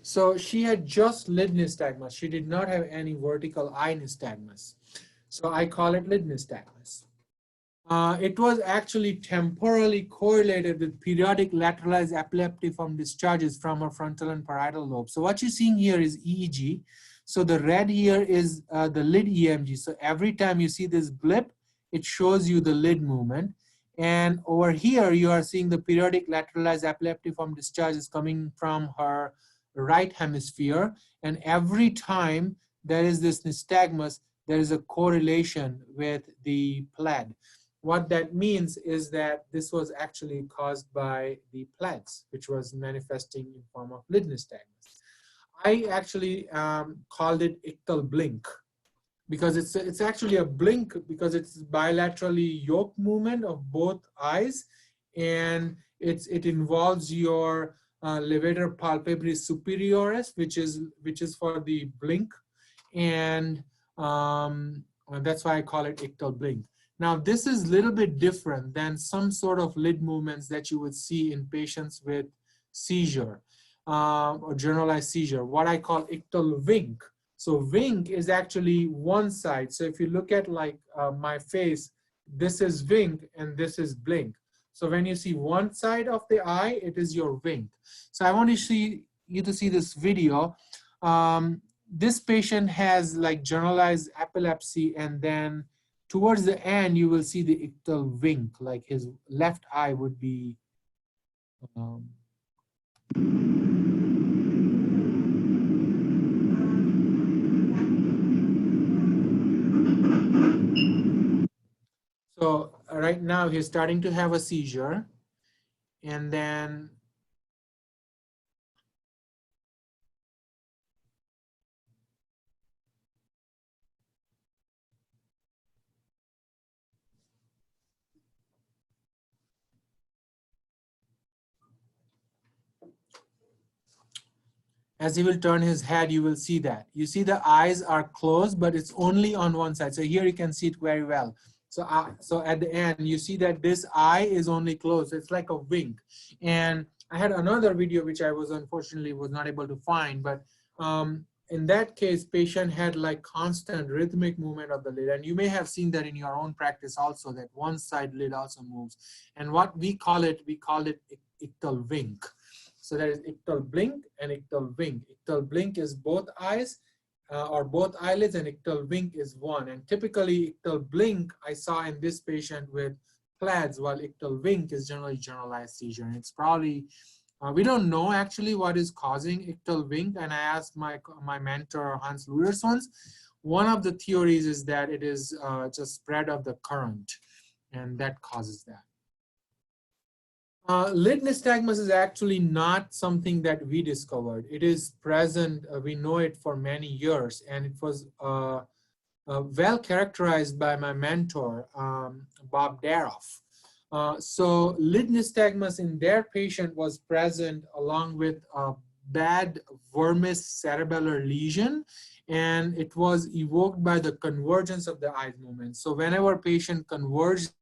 So she had just lid nystagmus. She did not have any vertical eye nystagmus. So I call it lid nystagmus. It was actually temporally correlated with periodic lateralized epileptiform discharges from our frontal and parietal lobe. So what you're seeing here is EEG. So the red here is the lid EMG. So every time you see this blip, it shows you the lid movement. And over here, you are seeing the periodic lateralized epileptiform discharges coming from her right hemisphere. And every time there is this nystagmus, there is a correlation with the PLED. What that means is that this was actually caused by the PLEDs, which was manifesting in form of lid nystagmus. I actually called it ictal blink because it's actually a blink because it's bilaterally yoke movement of both eyes, and it involves your levator palpebrae superioris, which is for the blink, and that's why I call it ictal blink. Now, this is a little bit different than some sort of lid movements that you would see in patients with seizure or generalized seizure, what I call ictal wink. So wink is actually one side. So if you look at like my face, this is wink and this is blink. So when you see one side of the eye, it is your wink. So I want to see you to see this video. This patient has like generalized epilepsy, and then towards the end, you will see the ictal wink, like his left eye would be so right now he's starting to have a seizure, and then as he will turn his head, you will see that. You see the eyes are closed, but it's only on one side. So here you can see it very well. So, so at the end, you see that this eye is only closed. It's like a wink. And I had another video, which I was unfortunately was not able to find, but in that case, patient had like constant rhythmic movement of the lid. And you may have seen that in your own practice also, that one side lid also moves. And what we call it ictal wink. So there is ictal blink and ictal wink. Ictal blink is both eyes or both eyelids, and ictal wink is one. And typically ictal blink I saw in this patient with PLEDs, while ictal wink is generally generalized seizure. And it's probably, we don't know actually what is causing ictal wink. And I asked my mentor, Hans Ludersons. One of the theories is that it is just spread of the current, and that causes that. Lid nystagmus is actually not something that we discovered. It is present, we know it for many years, and it was well characterized by my mentor, Bob Daroff. So lid nystagmus in their patient was present along with a bad vermis cerebellar lesion, and it was evoked by the convergence of the eye movement. So whenever patient converged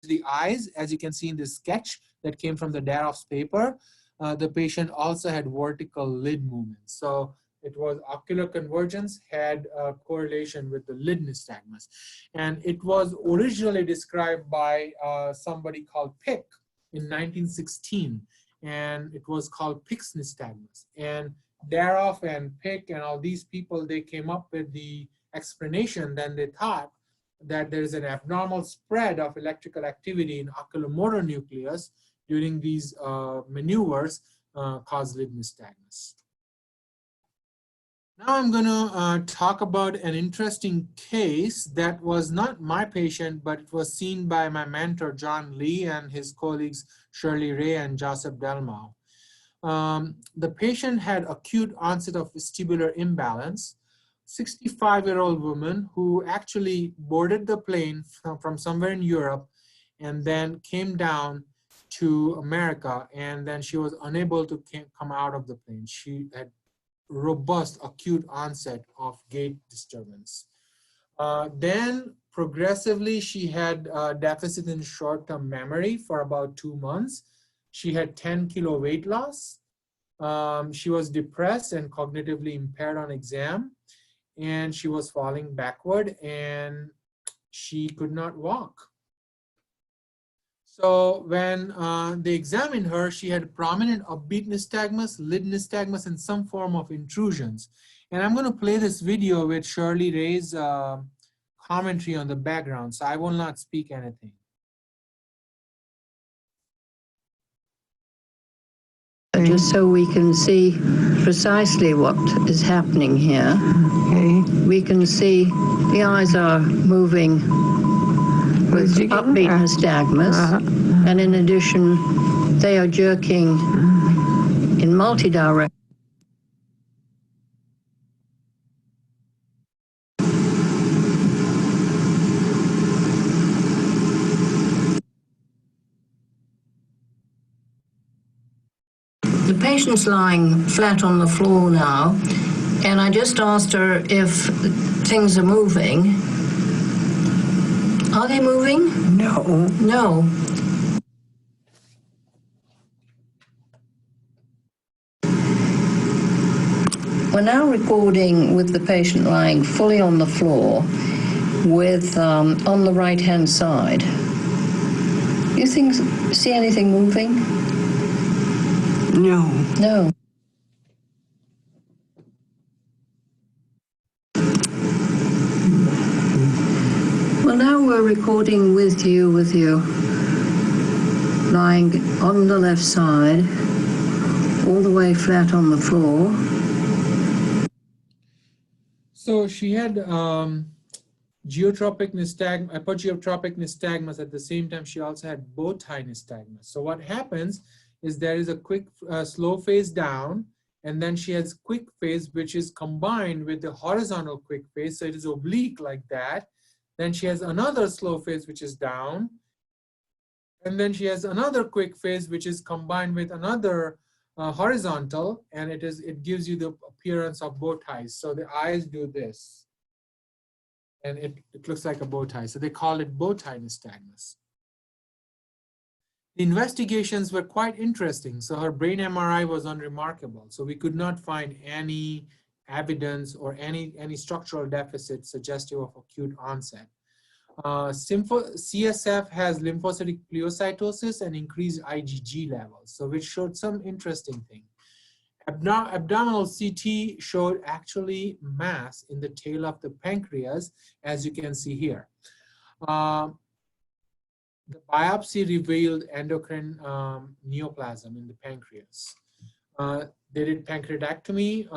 the eyes, as you can see in this sketch that came from the Daroff's paper, the patient also had vertical lid movement. So it was ocular convergence had a correlation with the lid nystagmus. And it was originally described by somebody called Pick in 1916, and it was called Pick's nystagmus. And Daroff and Pick and all these people, they came up with the explanation. Then they thought that there is an abnormal spread of electrical activity in oculomotor nucleus during these maneuvers cause lid nystagmus. Now I'm going to talk about an interesting case that was not my patient, but it was seen by my mentor, John Lee, and his colleagues, Shirley Ray and Joseph Delmau. The patient had acute onset of vestibular imbalance, 65-year-old woman who actually boarded the plane from somewhere in Europe and then came down to America, and then she was unable to come out of the plane. She had robust acute onset of gait disturbance. Then progressively, she had deficit in short-term memory for about 2 months. She had 10 kilo weight loss. She was depressed and cognitively impaired on exam, and she was falling backward. And she could not walk. So when they examined her, she had prominent upbeat nystagmus, lid nystagmus, and some form of intrusions. And I'm going to play this video with Shirley Ray's commentary on the background, so I will not speak anything. Just so we can see precisely what is happening here. Okay. We can see the eyes are moving with upbeat nystagmus, and in addition, they are jerking in multi-direction. The patient's lying flat on the floor now, and I just asked her if things are moving. Are they moving? No. No. We're now recording with the patient lying fully on the floor with on the right-hand side. You see anything moving? No. No. Well, now we're recording with you lying on the left side, all the way flat on the floor. So she had geotropic nystagmus, apogeotropic nystagmus. At the same time, she also had bow tie nystagmus. So what happens is there is a quick, slow phase down, and then she has quick phase, which is combined with the horizontal quick phase. So it is oblique like that. Then she has another slow phase, which is down. And then she has another quick phase, which is combined with another horizontal, and it gives you the appearance of bow ties. So the eyes do this, and it looks like a bow tie. So they call it bow tie nystagmus. The investigations were quite interesting. So her brain MRI was unremarkable. So we could not find any evidence or any structural deficit suggestive of acute onset. CSF has lymphocytic pleocytosis and increased IgG levels, so which showed some interesting thing. Abdominal CT showed actually mass in the tail of the pancreas, as you can see here. The biopsy revealed endocrine neoplasm in the pancreas. They did pancreatectomy.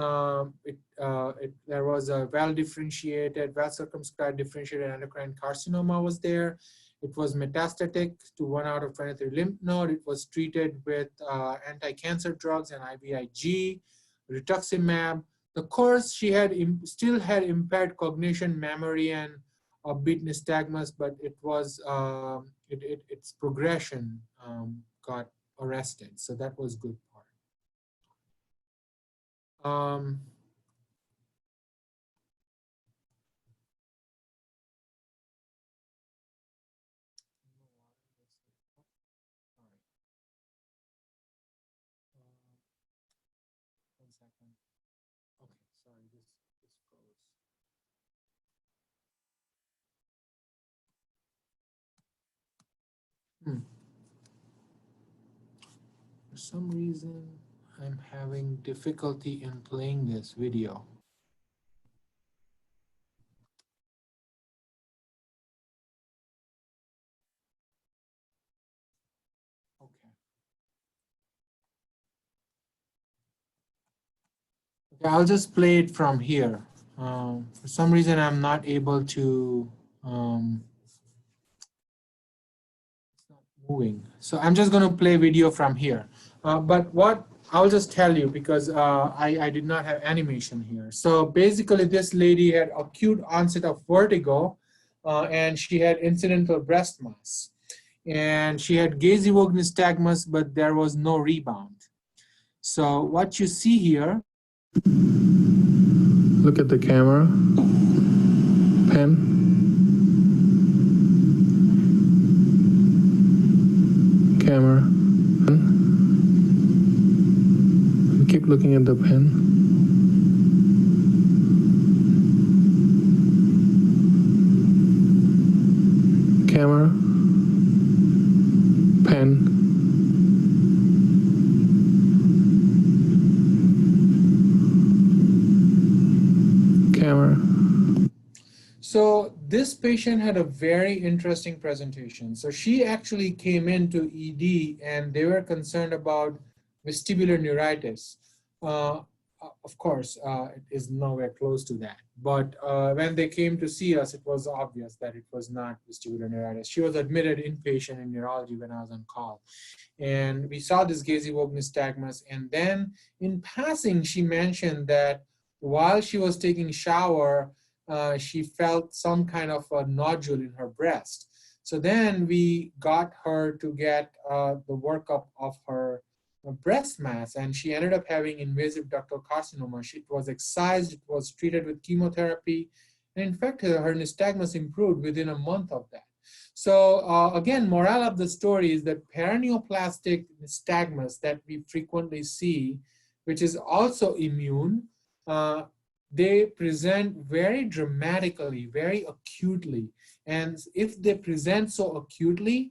There was a well-differentiated, well-circumscribed differentiated endocrine carcinoma was there. It was metastatic to 1 out of 23 lymph node. It was treated with anti-cancer drugs and IVIG, rituximab. The course, she had still had impaired cognition, memory, and upbeat nystagmus, but it was its progression got arrested. So that was good part. One second. Okay, sorry, this froze. For some reason, I'm having difficulty in playing this video. Okay. Okay, I'll just play it from here. For some reason, I'm not able to. It's not moving. So I'm just going to play video from here. But what I'll just tell you, because I did not have animation here. So basically, this lady had acute onset of vertigo, and she had incidental breast mass. And she had gaze evoked nystagmus, but there was no rebound. So what you see here. Look at the camera. Pen. Camera. Pen. Keep looking at the pen. camera. Pen. Camera. So this patient had a very interesting presentation. So she actually came into ED and they were concerned about vestibular neuritis. Of course, it is nowhere close to that. But when they came to see us, it was obvious that it was not vestibular neuritis. She was admitted inpatient in neurology when I was on call. And we saw this gaze-evoked nystagmus. And then in passing, she mentioned that while she was taking shower, she felt some kind of a nodule in her breast. So then we got her to get the workup of her breast mass, and she ended up having invasive ductal carcinoma. It was excised, it was treated with chemotherapy, and in fact, her nystagmus improved within a month of that. So again, morale of the story is that paraneoplastic nystagmus that we frequently see, which is also immune, they present very dramatically, very acutely. And if they present so acutely,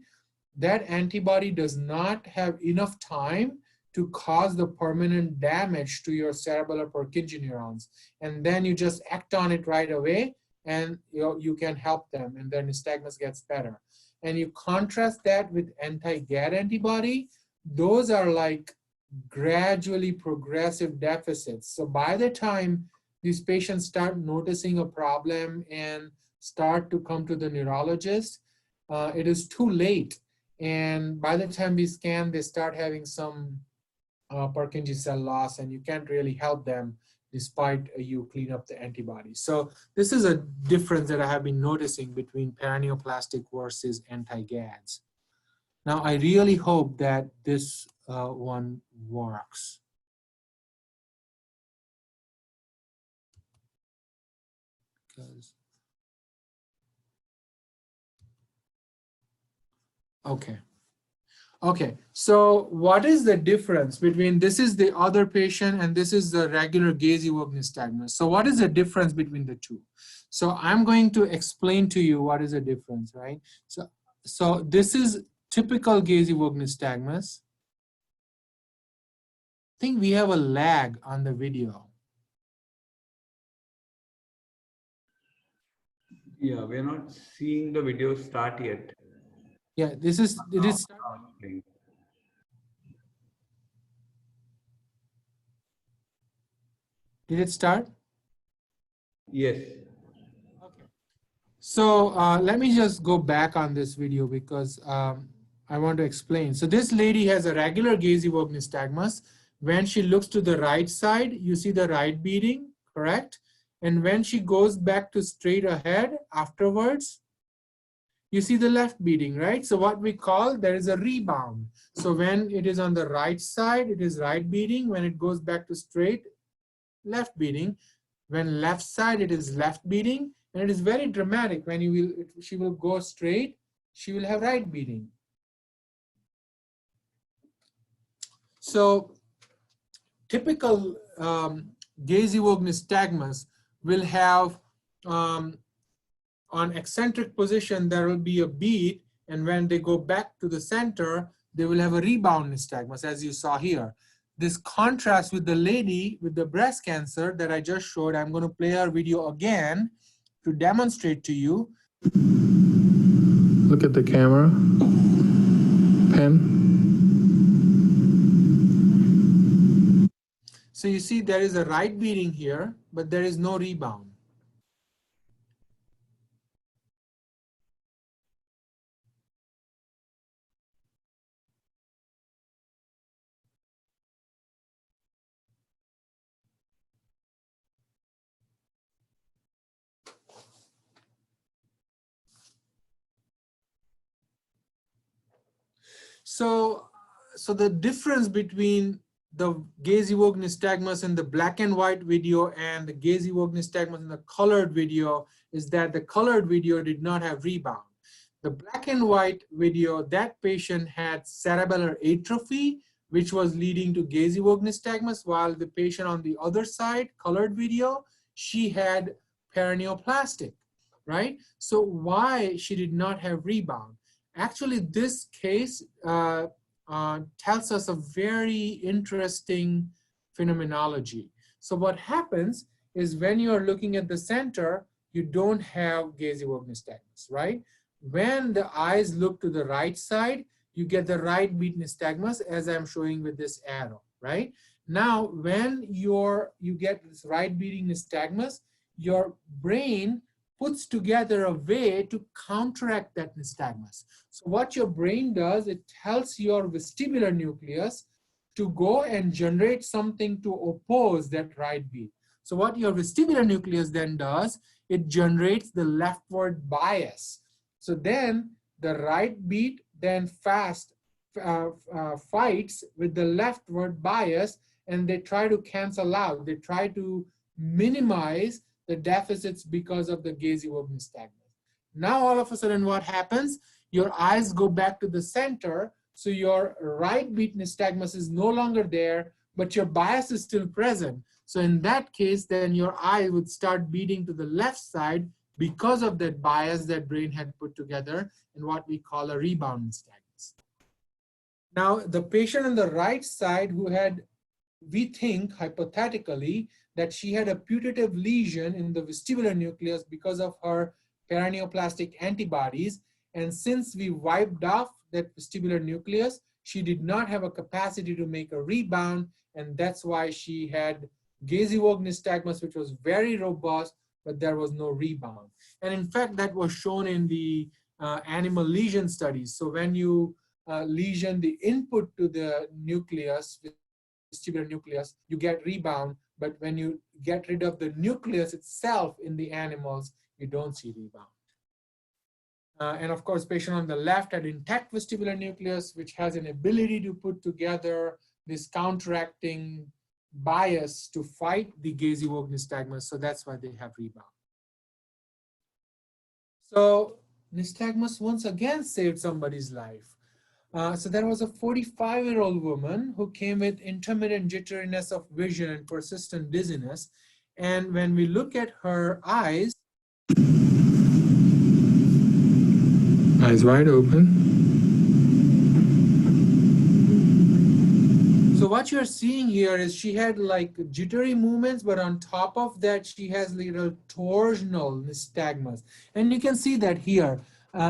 that antibody does not have enough time to cause the permanent damage to your cerebellar Purkinje neurons. And then you just act on it right away and you can help them and their nystagmus gets better. And you contrast that with anti-GAD antibody, those are like gradually progressive deficits. So by the time these patients start noticing a problem and start to come to the neurologist, it is too late. And by the time we scan, they start having some Purkinje cell loss, and you can't really help them despite you clean up the antibodies. So this is a difference that I have been noticing between paraneoplastic versus anti-GADs. Now, I really hope that this one works. Okay, so what is the difference between, this is the other patient and this is the regular gaze-evoked nystagmus. So what is the difference between the two? So I'm going to explain to you what is the difference, right? So this is typical gaze-evoked nystagmus. I think we have a lag on the video. Yeah, we're not seeing the video start yet. Yeah, did it start? Did it start? Yes. Okay. So let me just go back on this video because I want to explain. So this lady has a regular gaze-evoked nystagmus. When she looks to the right side, you see the right beating, correct? And when she goes back to straight ahead afterwards, you see the left beating, right? So what we call, there is a rebound. So when it is on the right side, it is right beating. When it goes back to straight, left beating. When left side, it is left beating. And it is very dramatic. When she will go straight, she will have right beating. So typical gaze-evoked nystagmus will have on eccentric position, there will be a beat, and when they go back to the center, they will have a rebound nystagmus, as you saw here. This contrasts with the lady with the breast cancer that I just showed. I'm going to play our video again to demonstrate to you. Look at the camera. Pen. So you see there is a right beating here, but there is no rebound. So the difference between the gaze-evoked nystagmus in the black and white video and the gaze-evoked nystagmus in the colored video is that the colored video did not have rebound. The black and white video, that patient had cerebellar atrophy, which was leading to gaze-evoked nystagmus, while the patient on the other side, colored video, she had paraneoplastic, right? So why she did not have rebound? Actually, this case tells us a very interesting phenomenology. So what happens is when you're looking at the center, you don't have gaze-evoked nystagmus, right? When the eyes look to the right side, you get the right beat nystagmus, as I'm showing with this arrow, right? Now, when you get this right beating nystagmus, your brain puts together a way to counteract that nystagmus. So what your brain does, it tells your vestibular nucleus to go and generate something to oppose that right beat. So what your vestibular nucleus then does, it generates the leftward bias. So then the right beat then fights with the leftward bias, and they try to cancel out. They try to minimize the deficits because of the gaze-evoked nystagmus. Now all of a sudden what happens? Your eyes go back to the center, so your right beat nystagmus is no longer there, but your bias is still present. So in that case, then your eye would start beating to the left side because of that bias that brain had put together in what we call a rebound nystagmus. Now the patient on the right side who had, we think hypothetically, that she had a putative lesion in the vestibular nucleus because of her paraneoplastic antibodies. And since we wiped off that vestibular nucleus, she did not have a capacity to make a rebound. And that's why she had gaze-evoked nystagmus, which was very robust, but there was no rebound. And in fact, that was shown in the animal lesion studies. So when you lesion the input to the nucleus, vestibular nucleus, you get rebound. But when you get rid of the nucleus itself in the animals, you don't see rebound. And of course, patient on the left had intact vestibular nucleus, which has an ability to put together this counteracting bias to fight the gaze-evoked nystagmus. So that's why they have rebound. So nystagmus once again saved somebody's life. So there was a 45-year-old woman who came with intermittent jitteriness of vision and persistent dizziness. And when we look at her eyes wide open. So what you're seeing here is she had like jittery movements, but on top of that, she has little torsional nystagmus. And you can see that here.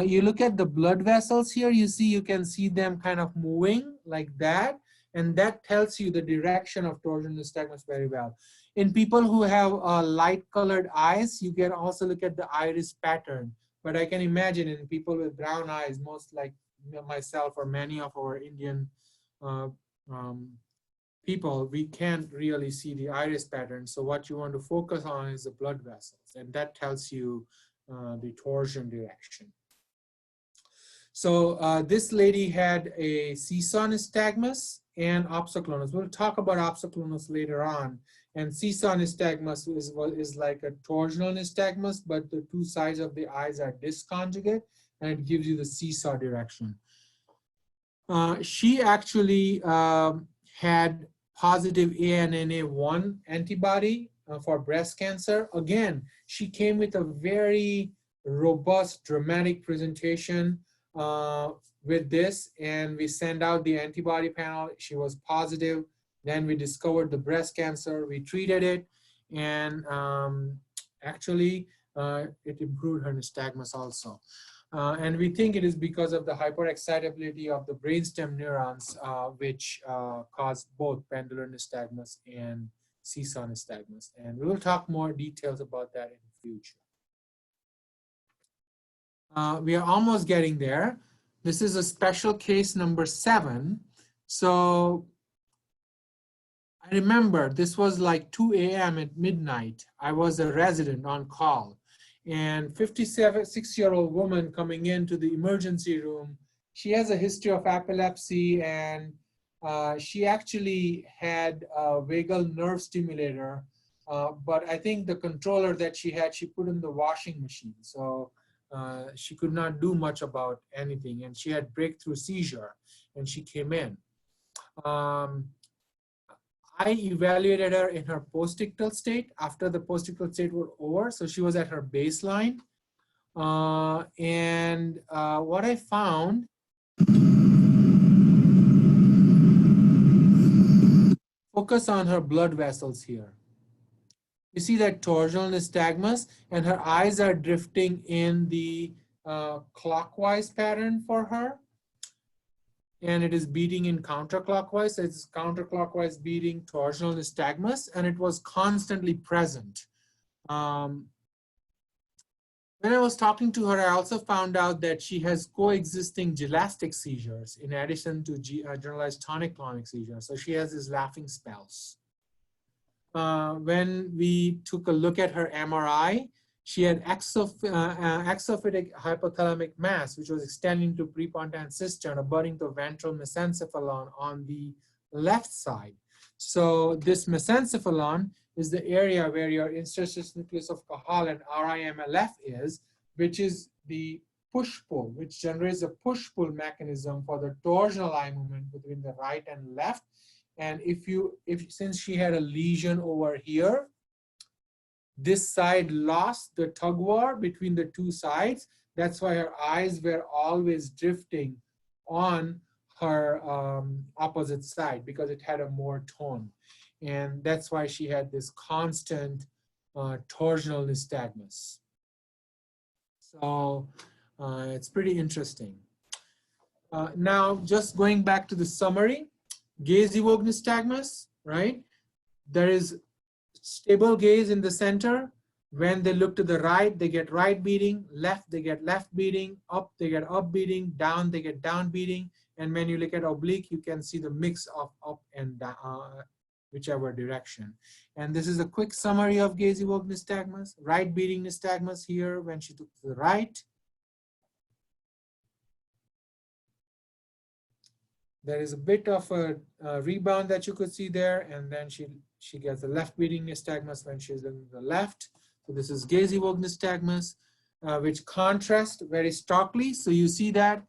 You look at the blood vessels here, you can see them kind of moving like that. And that tells you the direction of torsional nystagmus very well. In people who have light colored eyes, you can also look at the iris pattern. But I can imagine in people with brown eyes, most like myself or many of our Indian people, we can't really see the iris pattern. So what you want to focus on is the blood vessels, and that tells you the torsion direction. So this lady had a seesaw nystagmus and opsoclonus. We'll talk about opsoclonus later on. And seesaw nystagmus is like a torsional nystagmus, but the two sides of the eyes are disconjugate, and it gives you the seesaw direction. She actually had positive ANNA1 antibody for breast cancer. Again, she came with a very robust, dramatic presentation with this, and we sent out the antibody panel. She was positive. Then we discovered the breast cancer. We treated it, and actually it improved her nystagmus also. And we think it is because of the hyperexcitability of the brainstem neurons, which cause both pendular nystagmus and seesaw nystagmus. And we will talk more details about that in the future. We are almost getting there. This is a special case number 7. So I remember this was like 2 a.m. at midnight. I was a resident on call. And 56-year-old woman coming into the emergency room. She has a history of epilepsy, and she actually had a vagal nerve stimulator. But I think the controller that she had, she put in the washing machine. So she could not do much about anything. And she had breakthrough seizure, and she came in. I evaluated her in her postictal state after the postictal state were over. So she was at her baseline. What I found, focus on her blood vessels here. You see that torsional nystagmus, and her eyes are drifting in the clockwise pattern for her. And it is beating in counterclockwise. So it's counterclockwise beating torsional nystagmus, and it was constantly present. When I was talking to her, I also found out that she has coexisting gelastic seizures in addition to generalized tonic-clonic seizures. So she has these laughing spells. When we took a look at her MRI, she had exophytic hypothalamic mass, which was extending to prepontine cistern, abutting the ventral mesencephalon on the left side. So this mesencephalon is the area where your interstitial nucleus of Cajal and RIMLF is, which is the push-pull, which generates a push-pull mechanism for the torsional eye movement between the right and left. And since she had a lesion over here, this side lost the tug war between the two sides. That's why her eyes were always drifting on her opposite side, because it had a more tone. And that's why she had this constant torsional nystagmus. So it's pretty interesting. Now, just going back to the summary, gaze evoked nystagmus, right? There is stable gaze in the center. When they look to the right, they get right beating, left, they get left beating, up, they get up beating, down, they get down beating. And when you look at oblique, you can see the mix of up and down, whichever direction. And this is a quick summary of gaze evoked nystagmus. Right beating nystagmus here when she took to the right. There is a bit of a rebound that you could see there, and then she gets a left beating nystagmus when she's in the left. So this is gaze evoked nystagmus, which contrast very starkly. So you see that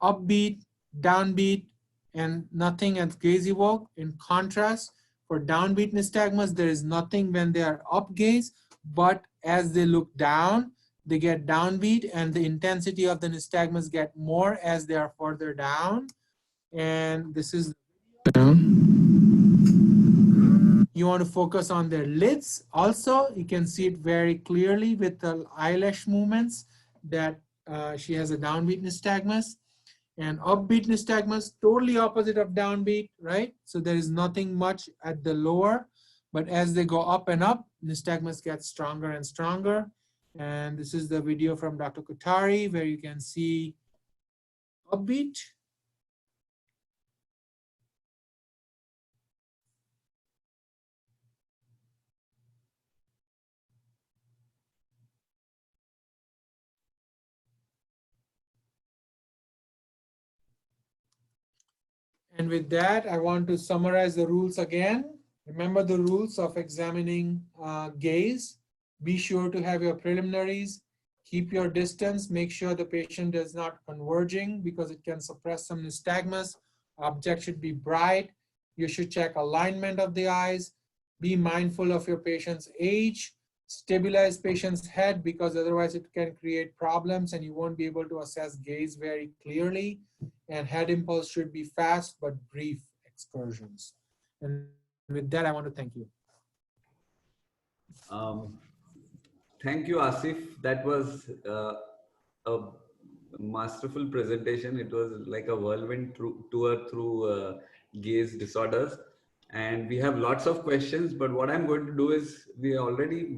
upbeat, downbeat, and nothing at gaze evoked. In contrast, for downbeat nystagmus, there is nothing when they are up gaze, but as they look down, they get downbeat, and the intensity of the nystagmus get more as they are further down. And this is Down. You want to focus on their lids. Also, you can see it very clearly with the eyelash movements that she has a downbeat nystagmus. And upbeat nystagmus, totally opposite of downbeat, right? So there is nothing much at the lower, but as they go up and up, nystagmus gets stronger and stronger. And this is the video from Dr. Kothari where you can see upbeat. And with that, I want to summarize the rules again. Remember the rules of examining gaze. Be sure to have your preliminaries. Keep your distance. Make sure the patient is not converging because it can suppress some nystagmus. Object should be bright. You should check alignment of the eyes. Be mindful of your patient's age. Stabilize patient's head because otherwise it can create problems and you won't be able to assess gaze very clearly. And head impulse should be fast but brief excursions. And with that, I want to thank you. Thank you, Aasef. That was a masterful presentation. It was like a whirlwind tour through gaze disorders. And we have lots of questions, but what I'm going to do is we already